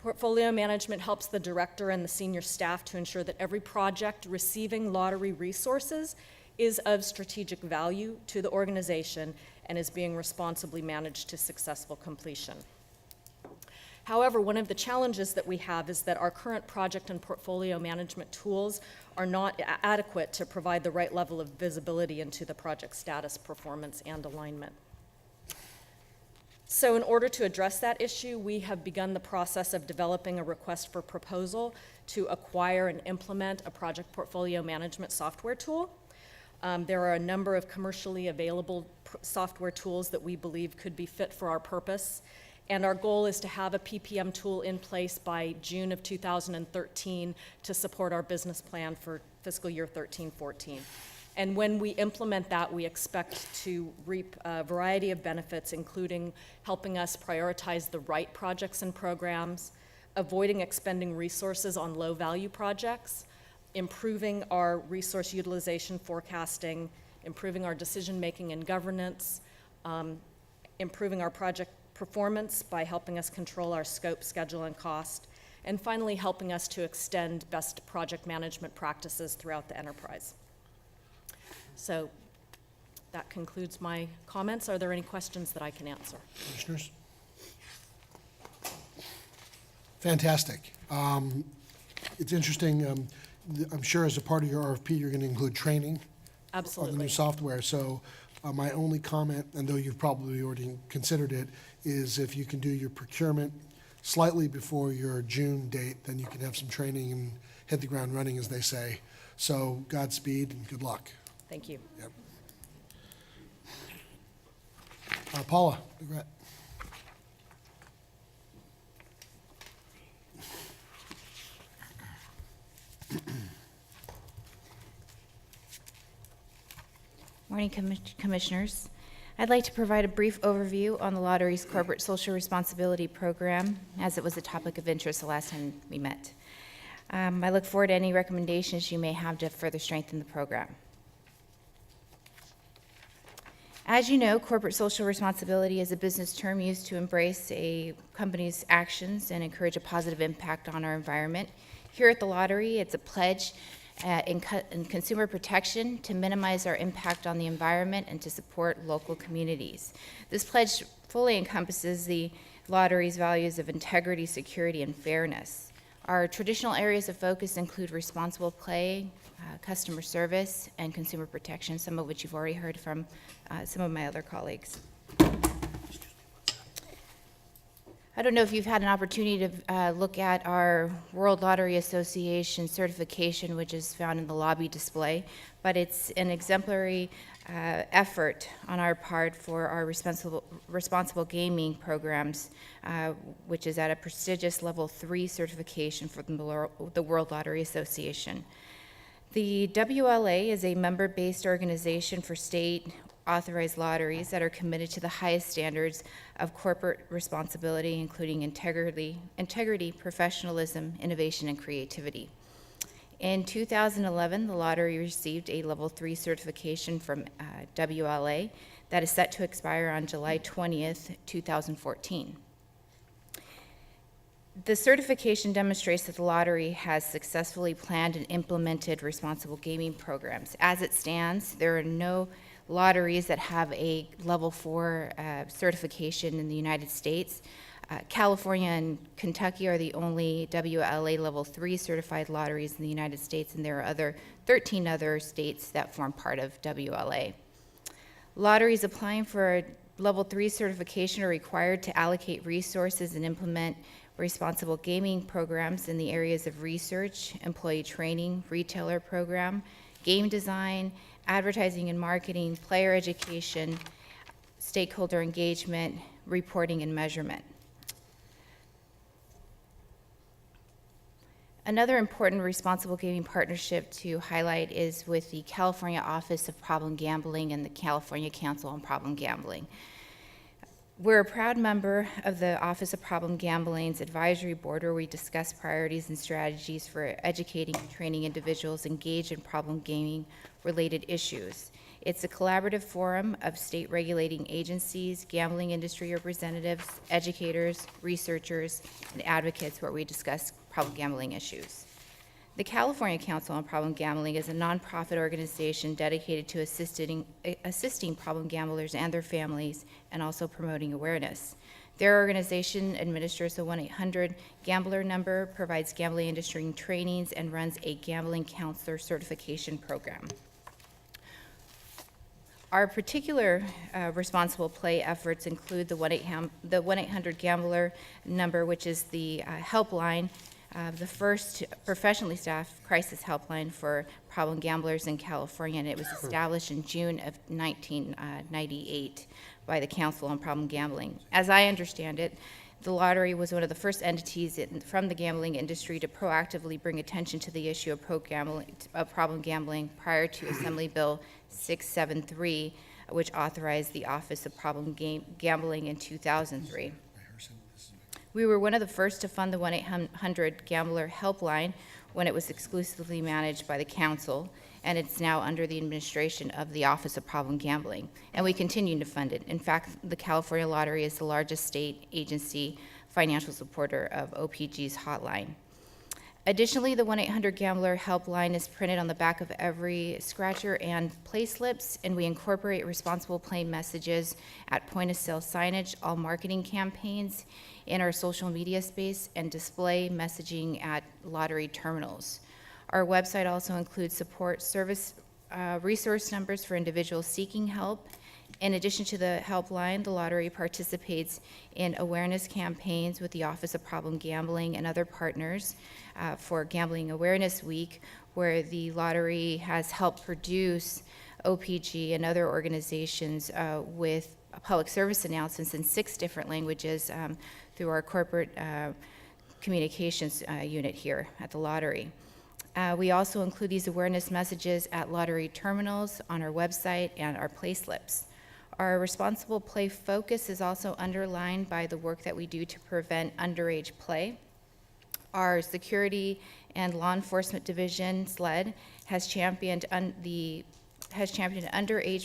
Portfolio management helps the director and the senior staff to ensure that every project receiving lottery resources is of strategic value to the organization and is being responsibly managed to successful completion. However, one of the challenges that we have is that our current project and portfolio management tools are not adequate to provide the right level of visibility into the project status, performance, and alignment. So in order to address that issue, we have begun the process of developing a request for proposal to acquire and implement a project portfolio management software tool. There are a number of commercially available software tools that we believe could be fit for our purpose, and our goal is to have a PPM tool in place by June of 2013 to support our business plan for fiscal year 13-14. And when we implement that, we expect to reap a variety of benefits, including helping us prioritize the right projects and programs, avoiding expending resources on low-value projects, improving our resource utilization forecasting, improving our decision-making and governance, improving our project performance by helping us control our scope, schedule, and cost, and finally helping us to extend best project management practices throughout the enterprise. So that concludes my comments. Are there any questions that I can answer? Commissioners? Fantastic. It's interesting. I'm sure as a part of your RFP, you're going to include training on the Absolutely. new software. So my only comment, and though you've probably already considered it, is if you can do your procurement slightly before your June date, then you can have some training hit the ground running, as they say. So Godspeed and good luck. Thank you. Yep. Paula, regret. Morning, Commissioners. I'd like to provide a brief overview on the lottery's corporate social responsibility program, as it was a topic of interest the last time we met. I look forward to any recommendations you may have to further strengthen the program. As you know, corporate social responsibility is a business term used to embrace a company's actions and encourage a positive impact on our environment. Here at the lottery, it's a pledge in consumer protection to minimize our impact on the environment and to support local communities. This pledge fully encompasses the lottery's values of integrity, security, and fairness. Our traditional areas of focus include responsible play, customer service, and consumer protection, some of which you've already heard from some of my other colleagues. I don't know if you've had an opportunity to look at our World Lottery Association certification, which is found in the lobby display, but it's an exemplary effort on our part for our responsible gaming programs, which is at a prestigious level 3 certification from the World Lottery Association. The WLA is a member-based organization for state authorized lotteries that are committed to the highest standards of corporate responsibility, including integrity, professionalism, innovation, and creativity. In 2011, the lottery received a level 3 certification from WLA that is set to expire on July 20th, 2014. The certification demonstrates that the lottery has successfully planned and implemented responsible gaming programs. As it stands, there are no lotteries that have a level 4 certification in the United States. California and Kentucky are the only WLA level 3 certified lotteries in the United States, and there are 13 other states that form part of WLA. Lotteries applying for a level 3 certification are required to allocate resources and implement responsible gaming programs in the areas of research, employee training, retailer program, game design, advertising and marketing, player education, stakeholder engagement, reporting, and measurement. Another important responsible gaming partnership to highlight is with the California Office of Problem Gambling and the California Council on Problem Gambling. We're a proud member of the Office of Problem Gambling's advisory board, where we discuss priorities and strategies for educating and training individuals engaged in problem gaming related issues. It's a collaborative forum of state regulating agencies, gambling industry representatives, educators, researchers, and advocates, where we discuss problem gambling issues. The California Council on Problem Gambling is a nonprofit organization dedicated to assisting problem gamblers and their families, and also promoting awareness. Their organization administers a 1-800-GAMBLER number, provides gambling industry trainings, and runs a gambling counselor certification program. Our particular responsible play efforts include the 1-800-GAMBLER number, which is the helpline, the first professionally staffed crisis helpline for problem gamblers in California, and it was established in June of 1998 by the Council on Problem Gambling. As I understand it, the lottery was one of the first entities from the gambling industry to proactively bring attention to the issue of problem gambling prior to Assembly Bill 673, which authorized the Office of Problem Gambling in 2003. We were one of the first to fund the 1-800-GAMBLER helpline when it was exclusively managed by the council, and it's now under the administration of the Office of Problem Gambling, and we continue to fund it. In fact, the California Lottery is the largest state agency financial supporter of OPG's hotline. Additionally, the 1-800-GAMBLER helpline is printed on the back of every scratcher and play slips, and we incorporate responsible play messages at point-of-sale signage, all marketing campaigns, in our social media space, and display messaging at lottery terminals. Our website also includes support service resource numbers for individuals seeking help, In addition to the helpline, the lottery participates in awareness campaigns with the Office of Problem Gambling and other partners for Gambling Awareness Week, where the lottery has helped produce OPG and other organizations with public service announcements in 6 different languages through our corporate communications unit here at the lottery. We also include these awareness messages at lottery terminals, on our website, and our play slips. Our responsible play focus is also underlined by the work that we do to prevent underage play. Our security and law enforcement division, SLED, has championed underage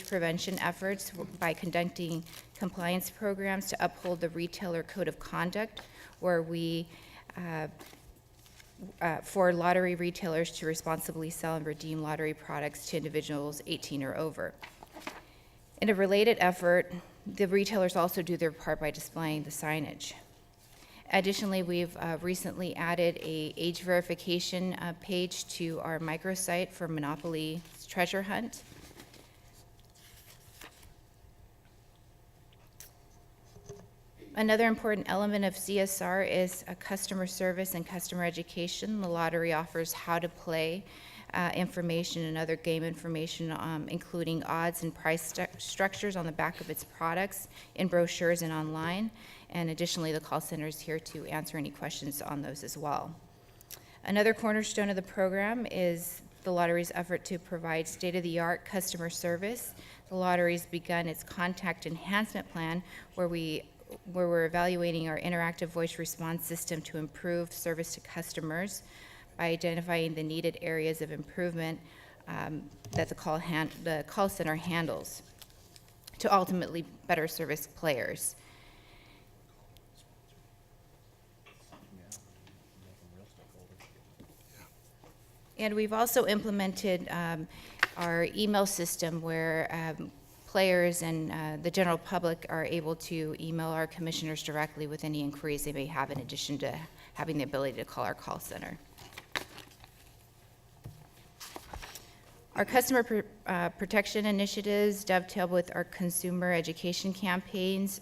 prevention efforts by conducting compliance programs to uphold the retailer code of conduct, where we for lottery retailers to responsibly sell and redeem lottery products to individuals 18 or over. In a related effort, the retailers also do their part by displaying the signage. Additionally, we've recently added a age verification page to our microsite for Monopoly Treasure Hunt. Another important element of CSR is customer service and customer education. The lottery offers how to play information and other game information, including odds and price structures on the back of its products in brochures and online. And additionally, the call center is here to answer any questions on those as well. Another cornerstone of the program is the lottery's effort to provide state-of-the-art customer service. The lottery's begun its contact enhancement plan, where we're evaluating our interactive voice response system to improve service to customers by identifying the needed areas of improvement that the call center handles to ultimately better service players. And we've also implemented our email system where players and the general public are able to email our commissioners directly with any inquiries they may have, in addition to having the ability to call our call center. Our customer protection initiatives dovetail with our consumer education campaigns.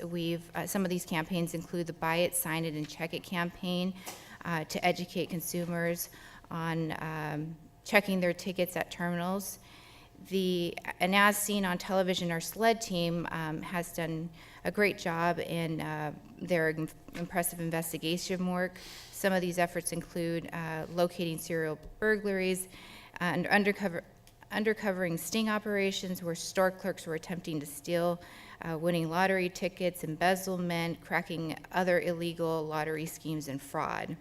Some of these campaigns include the Buy It, Sign It, and Check It campaign to educate consumers on checking their tickets at terminals. And as seen on television, our SLED team has done a great job in their impressive investigation work. Some of these efforts include locating serial burglaries and undercovering sting operations where store clerks were attempting to steal winning lottery tickets, embezzlement, cracking other illegal lottery schemes, and fraud.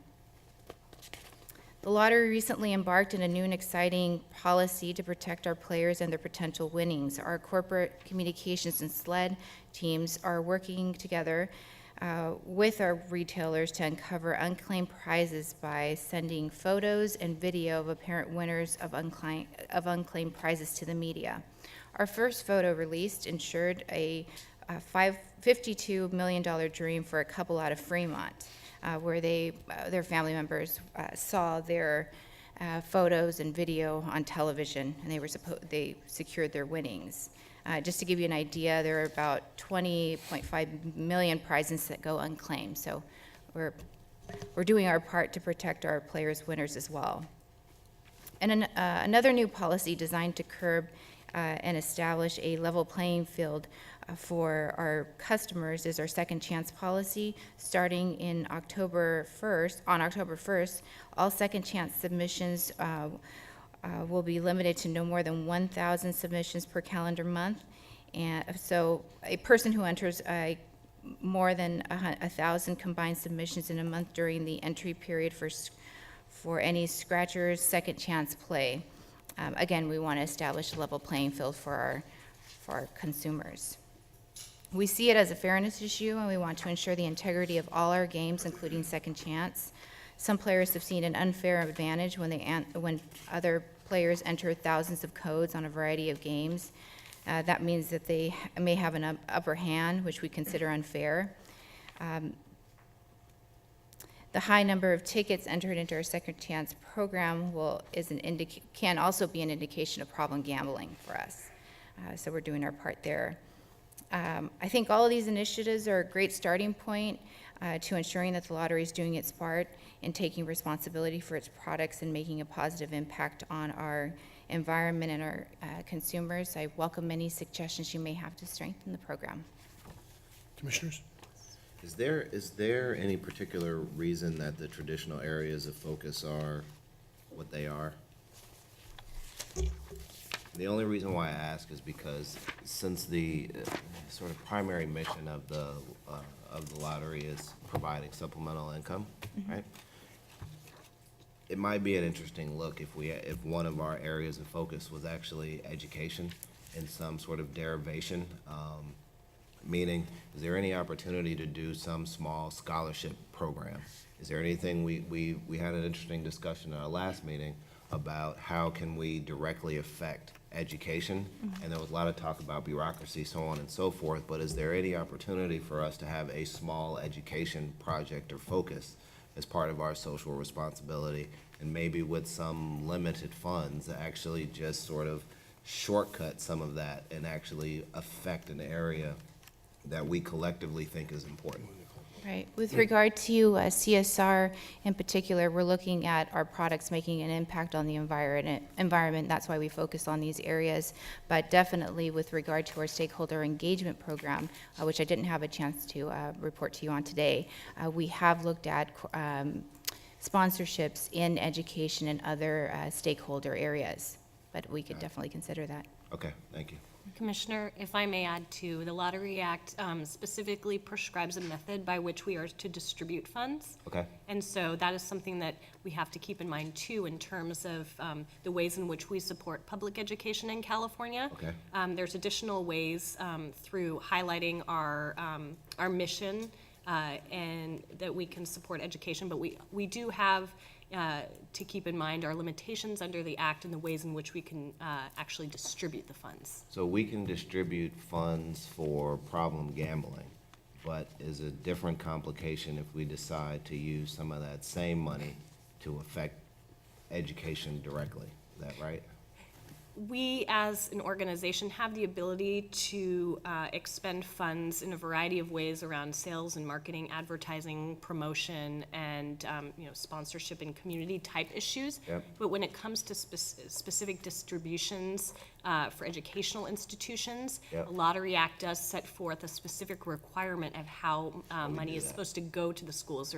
The lottery recently embarked on a new and exciting policy to protect our players and their potential winnings. Our corporate communications and SLED teams are working together with our retailers to uncover unclaimed prizes by sending photos and video of apparent winners of unclaimed prizes to the media. Our first photo released ensured a $52 million dream for a couple out of Fremont, where their family members saw their photos and video on television, and they secured their winnings. Just to give you an idea, there are about 20.5 million prizes that go unclaimed. So we're doing our part to protect our players' winners as well. And another new policy designed to curb and establish a level playing field for our customers is our second chance policy. Starting in October 1st, all second chance submissions will be limited to no more than 1,000 submissions per calendar month. And so a person who enters more than 1,000 combined submissions in a month during the entry period for any scratchers second chance play. Again, we want to establish a level playing field for our consumers. We see it as a fairness issue, and we want to ensure the integrity of all our games, including second chance. Some players have seen an unfair advantage when other players enter thousands of codes on a variety of games. That means that they may have an upper hand, which we consider unfair. The high number of tickets entered into our second chance program can also be an indication of problem gambling for us. So we're doing our part there. I think all of these initiatives are a great starting point to ensuring that the lottery is doing its part in taking responsibility for its products and making a positive impact on our environment and our consumers. I welcome any suggestions you may have to strengthen the program. Commissioners? Is there any particular reason that the traditional areas of focus are what they are? The only reason why I ask is because since the sort of primary mission of the lottery is providing supplemental income, right? It might be an interesting look if one of our areas of focus was actually education in some sort of derivation. Meaning, is there any opportunity to do some small scholarship program? Is there anything, we had an interesting discussion at our last meeting about how can we directly affect education? And there was a lot of talk about bureaucracy, so on and so forth, but is there any opportunity for us to have a small education project or focus as part of our social responsibility, and maybe with some limited funds, actually just sort of shortcut some of that and actually affect an area that we collectively think is important? Right. With regard to CSR in particular, we're looking at our products making an impact on the environment. That's why we focus on these areas. But definitely with regard to our stakeholder engagement program, which I didn't have a chance to report to you on today, we have looked at sponsorships in education and other stakeholder areas. But we could definitely consider that. Okay, thank you. Commissioner, if I may add to, the Lottery Act specifically prescribes a method by which we are to distribute funds. Okay. And so that is something that we have to keep in mind too in terms of the ways in which we support public education in California. Okay. There's additional ways through highlighting our mission and that we can support education, but we do have to keep in mind our limitations under the Act and the ways in which we can actually distribute the funds. So we can distribute funds for problem gambling, but is a different complication if we decide to use some of that same money to affect education directly. Is that right? We, as an organization, have the ability to expend funds in a variety of ways around sales and marketing, advertising, promotion, and sponsorship and community type issues. Yep. But when it comes to specific distributions for educational institutions, Yep. the Lottery Act does set forth a specific requirement of how money is supposed to go to the schools.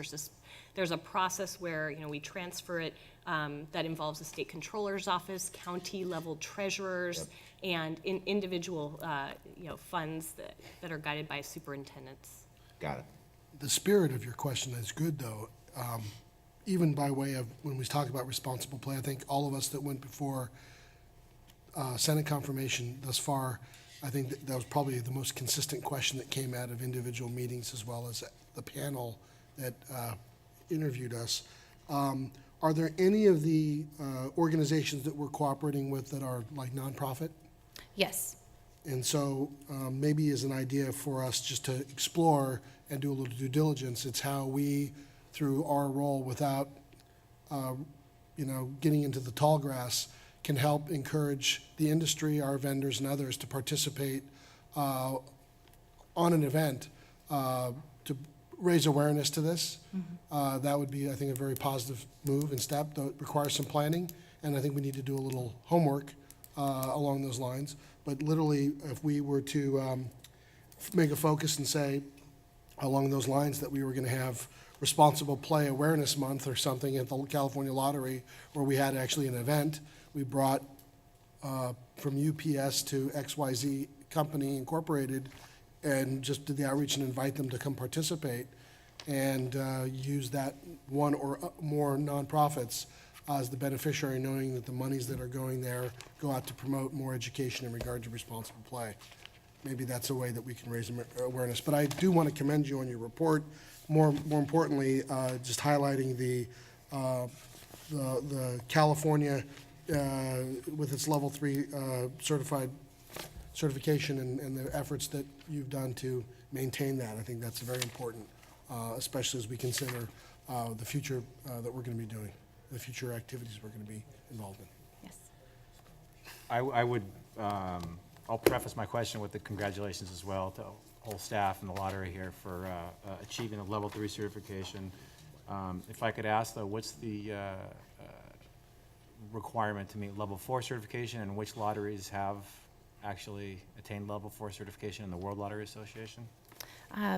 There's a process where we transfer it that involves the state controller's office, county level treasurers, and individual funds that are guided by superintendents. Got it. The spirit of your question is good, though. Even by way of, when we talk about responsible play, I think all of us that went before Senate confirmation thus far, I think that was probably the most consistent question that came out of individual meetings as well as the panel that interviewed us. Are there any of the organizations that we're cooperating with that are like nonprofit? Yes. And so maybe as an idea for us just to explore and do a little due diligence, it's how we, through our role without, getting into the tall grass, can help encourage the industry, our vendors and others to participate on an event to raise awareness to this. That would be, I think, a very positive move and step, though it requires some planning, and I think we need to do a little homework along those lines. But literally, if we were to make a focus and say along those lines that we were going to have Responsible Play Awareness Month or something at the California Lottery, where we had actually an event, we brought from UPS to XYZ Company Incorporated and just did the outreach and invite them to come participate and use that one or more nonprofits as the beneficiary, knowing that the monies that are going there go out to promote more education in regard to responsible play. Maybe that's a way that we can raise awareness. But I do want to commend you on your report. More importantly, just highlighting the California with its level 3 certification and the efforts that you've done to maintain that. I think that's very important, especially as we consider the future that we're going to be doing, the future activities we're going to be involved in. Yes. I would I'll preface my question with the congratulations as well to the whole staff and the lottery here for achieving a level 3 certification. If I could ask though, what's the requirement to meet level 4 certification, and which lotteries have actually attained level 4 certification in the World Lottery Association?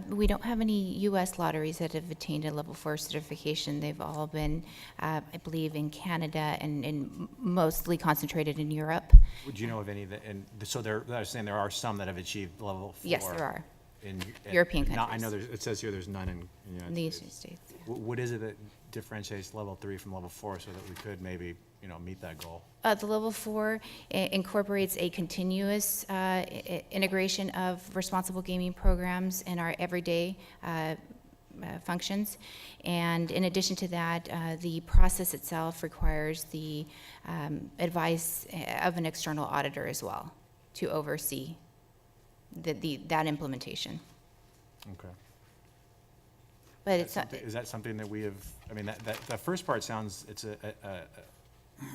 We don't have any U.S. lotteries that have attained a level 4 certification. They've all been, I believe, in Canada and mostly concentrated in Europe. Would you know of any that, and so I was saying there are some that have achieved level 4? Yes, there are. In European I countries. know it says here there's none in the In the United United States. States. Yeah. What is it that differentiates level 3 from level 4 so that we could maybe, meet that goal? The level 4 incorporates a continuous integration of responsible gaming programs in our everyday functions. And in addition to that, the process itself requires the advice of an external auditor as well to oversee that implementation. Okay. But it's Is that something that we have, that first part sounds, it's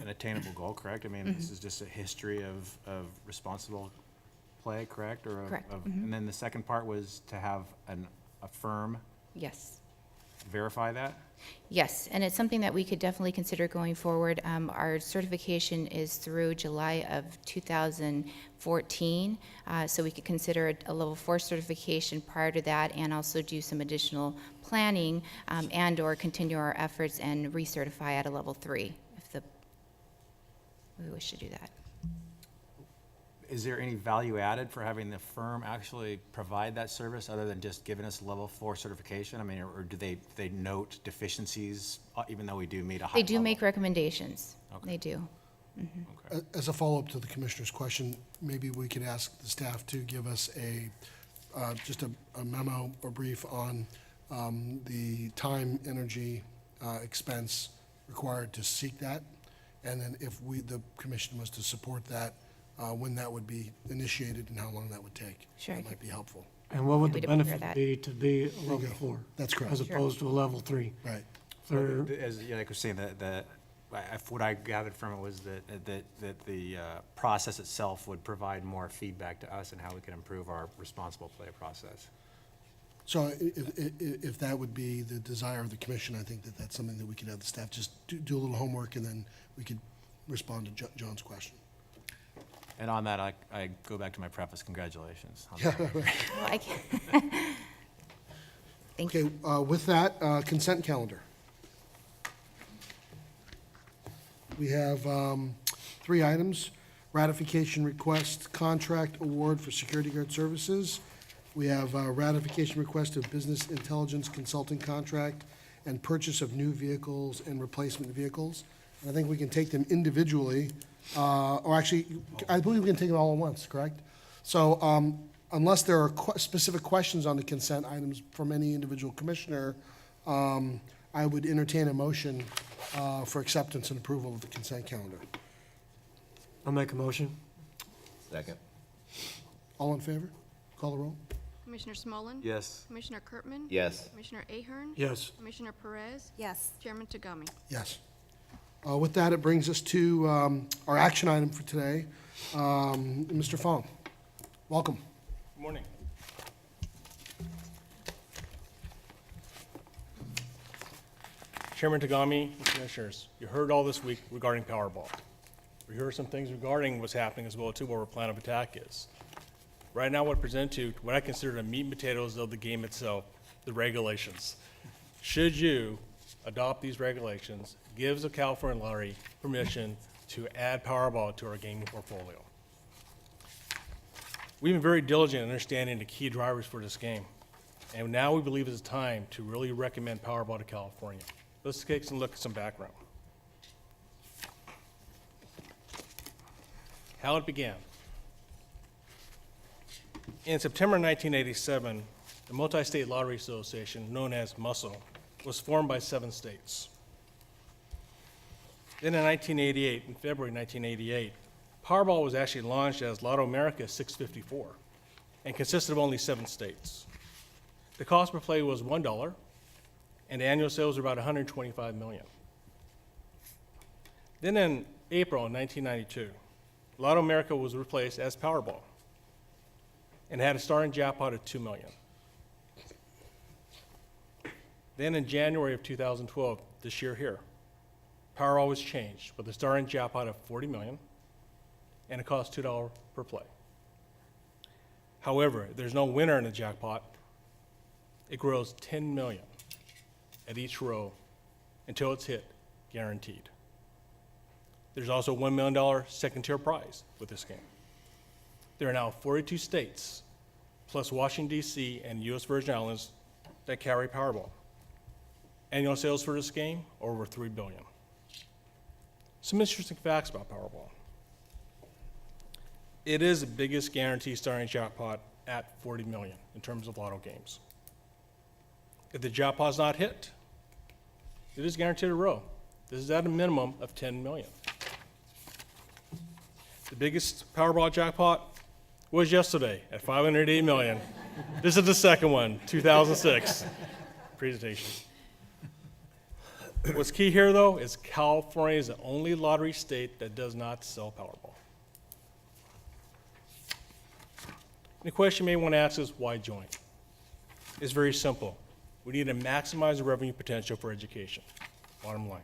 an attainable goal, correct? This is just a history of responsible play, correct? Correct. And then the second part was to have a firm yes. verify that? Yes, and it's something that we could definitely consider going forward. Our certification is through July of 2014, so we could consider a level 4 certification prior to that, and also do some additional planning and/or continue our efforts and recertify at a level 3 if we wish to do that. Is there any value added for having the firm actually provide that service other than just giving us level 4 certification? Or do they note deficiencies even though we do meet a high They do level? make recommendations. Okay. They do. Okay. As a follow-up to the commissioner's question, maybe we could ask the staff to give us just a memo or brief on the time, energy, expense required to seek that. And then if the commission was to support that, when that would be initiated and how long that would take. Sure. That might be helpful. And what would Happy the to prepare benefit that. be to be a level go. 4? That's correct. As opposed to a level 3? Right. For, As like I was saying, what I gathered from it was that the process itself would provide more feedback to us and how we can improve our responsible play process. So if that would be the desire of the commission, I think that's something that we could have the staff just do a little homework, and then we could respond to John's question. And on that, I go back to my preface. Congratulations. on Yeah, that. right. Well, I can Thank you. Okay, with that, consent calendar. We have 3 items: ratification request, contract award for security guard services. We have ratification request of business intelligence consulting contract and purchase of new vehicles and replacement vehicles. And I think we can take them individually, or actually, I believe we can take them all at once, correct? So unless there are specific questions on the consent items from any individual commissioner, I would entertain a motion for acceptance and approval of the consent calendar. I'll make a motion. Second. All in favor? Call the roll. Commissioner Smolin? Yes. Commissioner Kirkman? Yes. Commissioner Ahern? Yes. Commissioner Perez? Yes. Chairman Tagami? Yes. With that, it brings us to our action item for today. Mr. Fong, welcome. Good morning. Chairman Tagami and Commissioners, you heard all this week regarding Powerball. We heard some things regarding what's happening as well too, what our plan of attack is. Right now, what I present to you, what I consider the meat and potatoes of the game itself, the regulations. Should you adopt these regulations, gives the California Lottery permission to add Powerball to our gaming portfolio. We've been very diligent in understanding the key drivers for this game, and now we believe it's time to really recommend Powerball to California. Let's take some look at some background. How it began. In September 1987, the Multi-State Lottery Association, known as MUSL, was formed by 7 states. Then in 1988, in February 1988, Powerball was actually launched as Lotto America 654 and consisted of only 7 states. The cost per play was $1, and the annual sales were about $125 million. Then in April 1992, Lotto America was replaced as Powerball, and had a starting jackpot of $2 million. Then in January of 2012, this year here, Powerball was changed with a starting jackpot of $40 million, and it costs $2 per play. However, there's no winner in the jackpot. It grows $10 million at each row until it's hit, guaranteed. There's also a $1 million second-tier prize with this game. There are now 42 states, plus Washington, D.C. and U.S. Virgin Islands that carry Powerball. Annual sales for this game are over $3 billion. Some interesting facts about Powerball. It is the biggest guaranteed starting jackpot at $40 million in terms of lotto games. If the jackpot's not hit, it is guaranteed a row. This is at a minimum of $10 million. The biggest Powerball jackpot was yesterday at $508 million. This is the second one, 2006 presentation. What's key here, though, is California is the only lottery state that does not sell Powerball. The question you may want to ask is, why join? It's very simple. We need to maximize the revenue potential for education, bottom line.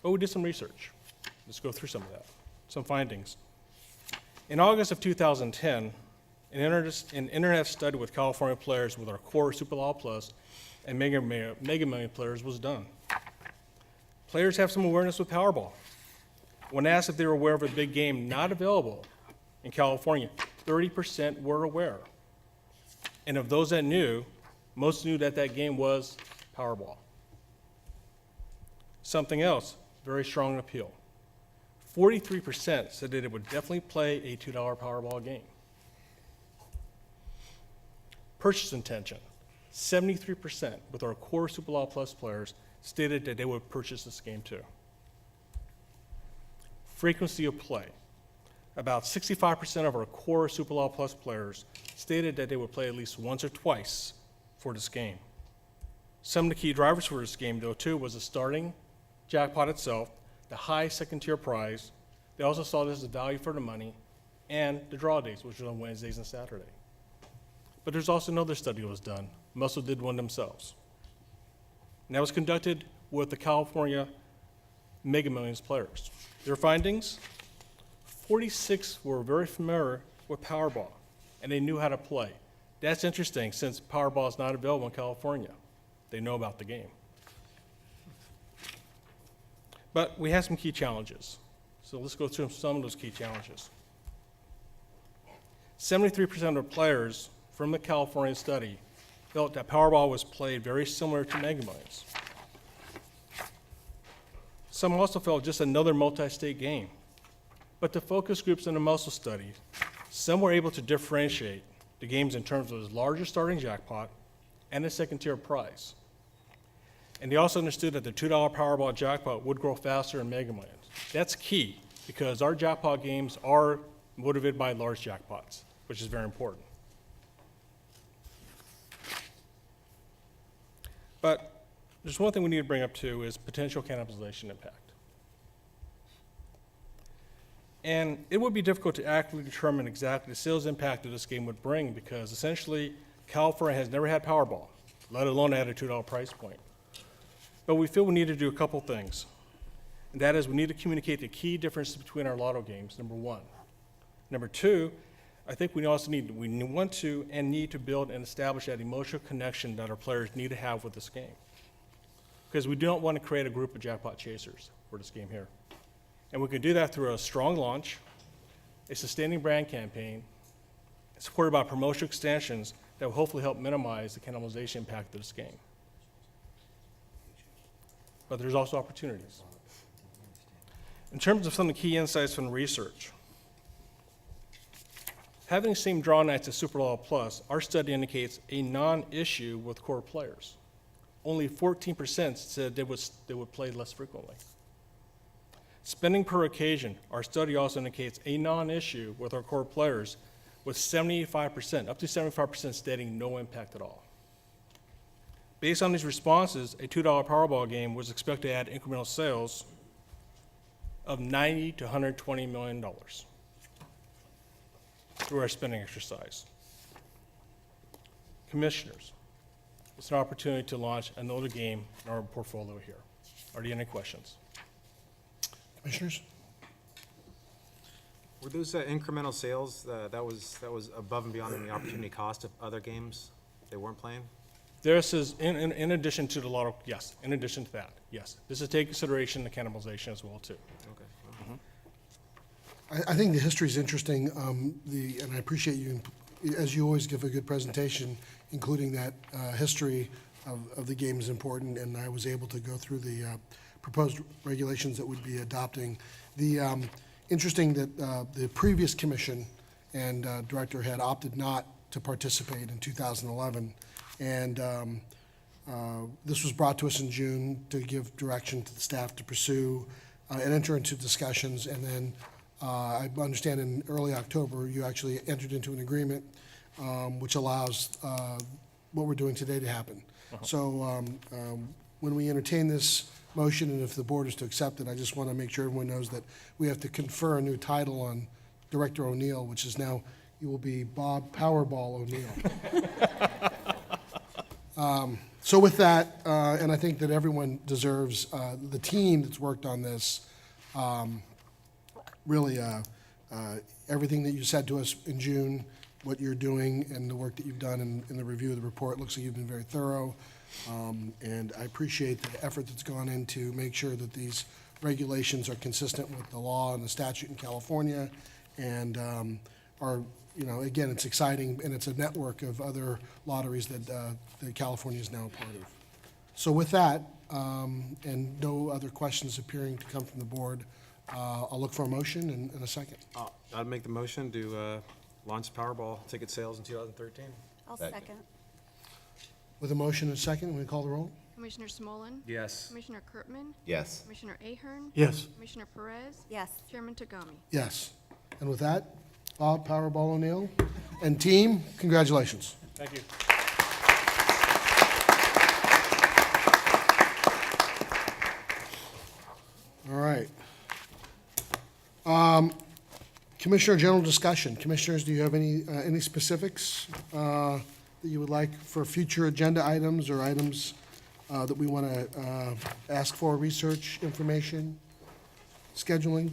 But we did some research. Let's go through some of that, some findings. In August of 2010, an internet study with California players with our core Super Lotto Plus and Mega Million players was done. Players have some awareness with Powerball. When asked if they were aware of a big game not available in California, 30% were aware. And of those that knew, most knew that that game was Powerball. Something else, very strong appeal. 43% said that it would definitely play a $2 Powerball game. Purchase intention. 73% with our core Super Lotto Plus players stated that they would purchase this game too. Frequency of play. About 65% of our core Super Lotto Plus players stated that they would play at least once or twice for this game. Some of the key drivers for this game, though, too, was the starting jackpot itself, the high second-tier prize. They also saw this as a value for the money, and the draw days, which were on Wednesdays and Saturdays. But there's also another study that was done. Muscle did one themselves. And that was conducted with the California Mega Millions players. Their findings, 46 were very familiar with Powerball, and they knew how to play. That's interesting since Powerball is not available in California. They know about the game. But we have some key challenges. So let's go through some of those key challenges. 73% of players from the California study felt that Powerball was played very similar to Mega Millions. Some also felt just another multi-state game. But the focus groups in the muscle study, some were able to differentiate the games in terms of the larger starting jackpot and the second-tier prize. And they also understood that the $2 Powerball jackpot would grow faster in Mega Millions. That's key because our jackpot games are motivated by large jackpots, which is very important. But there's one thing we need to bring up too is potential cannibalization impact. And it would be difficult to accurately determine exactly the sales impact that this game would bring because essentially California has never had Powerball, let alone at a $2 price point. But we feel we need to do a couple things. And that is we need to communicate the key differences between our lotto games, number one. Number two, I think we also need to build and establish that emotional connection that our players need to have with this game. Because we don't want to create a group of jackpot chasers for this game here. And we can do that through a strong launch, a sustaining brand campaign, supported by promotional extensions that will hopefully help minimize the cannibalization impact of this game. But there's also opportunities. In terms of some of the key insights from the research, having the same draw nights as Super Lotto Plus, our study indicates a non-issue with core players. Only 14% said they would play less frequently. Spending per occasion, our study also indicates a non-issue with our core players, with 75%, up to 75% stating no impact at all. Based on these responses, a $2 Powerball game was expected to add incremental sales of $90 to $120 million. through our spending exercise. Commissioners, it's an opportunity to launch another game in our portfolio here. Are there any questions? Commissioners? Were those incremental sales, that was above and beyond the opportunity cost of other games they weren't playing? This is, in addition to the lotto, yes, in addition to that, yes. This is take consideration the cannibalization as well, too. Okay. I think the history is interesting, and I appreciate you, as you always give a good presentation, including that history of the game is important, and I was able to go through the proposed regulations that would be adopting. The interesting that the previous commission and director had opted not to participate in 2011, and this was brought to us in June to give direction to the staff to pursue and enter into discussions, and then I understand in early October, you actually entered into an agreement which allows what we're doing today to happen. So when we entertain this motion, and if the board is to accept it, I just want to make sure everyone knows that we have to confer a new title on Director O'Neill, which is now, you will be Bob Powerball O'Neill. So with that, and I think that everyone deserves, the team that's worked on this, really, everything that you said to us in June, what you're doing, and the work that you've done in the review of the report, looks like you've been very thorough. And I appreciate the effort that's gone in to make sure that these regulations are consistent with the law and the statute in California, and are, you know, again, it's exciting, and it's a network of other lotteries that California is now a part of. So with that, and no other questions appearing to come from the board, I'll look for a motion in a second. I'd make the motion to launch Powerball ticket sales in 2013. I'll Second. second. With a motion and a second, we call the roll? Commissioner Smolin? Yes. Commissioner Kurtman? Yes. Commissioner Ahern? Yes. Commissioner Perez? Yes. Chairman Tagami? Yes. And with that, Bob Powerball O'Neill and team, congratulations. Thank you. All right. Commissioner general discussion. Commissioners, do you have any specifics that you would like for future agenda items or items that we want to ask for, research, information, scheduling?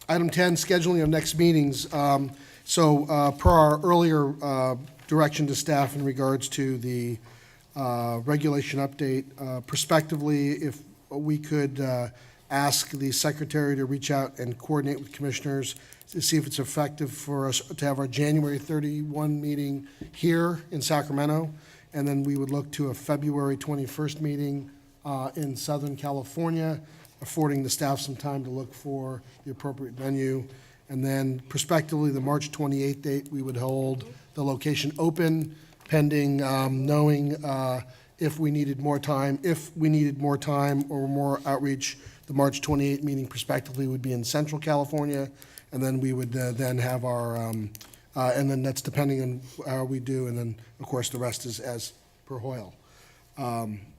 Item 10, scheduling of next meetings. So per our earlier direction to staff in regards to the regulation update, prospectively, if we could ask the secretary to reach out and coordinate with commissioners to see if it's effective for us to have our January 31 meeting here in Sacramento, and then we would look to a February 21st meeting in Southern California, affording the staff some time to look for the appropriate venue. And then prospectively, the March 28th date, we would hold the location open pending knowing if we needed more time. If we needed more time or more outreach, the March 28th meeting prospectively would be in Central California, and then we would then have our, and then that's depending on how we do, and then, of course, the rest is as per Hoyle.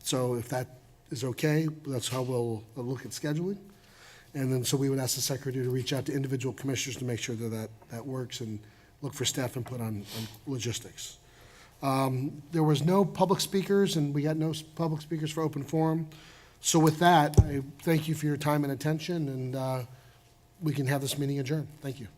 So if that is okay, that's how we'll look at scheduling. And then, so we would ask the secretary to reach out to individual commissioners to make sure that works, and look for staff input on logistics. There was no public speakers, and we got no public speakers for open forum. So with that, I thank you for your time and attention, and we can have this meeting adjourned. Thank you.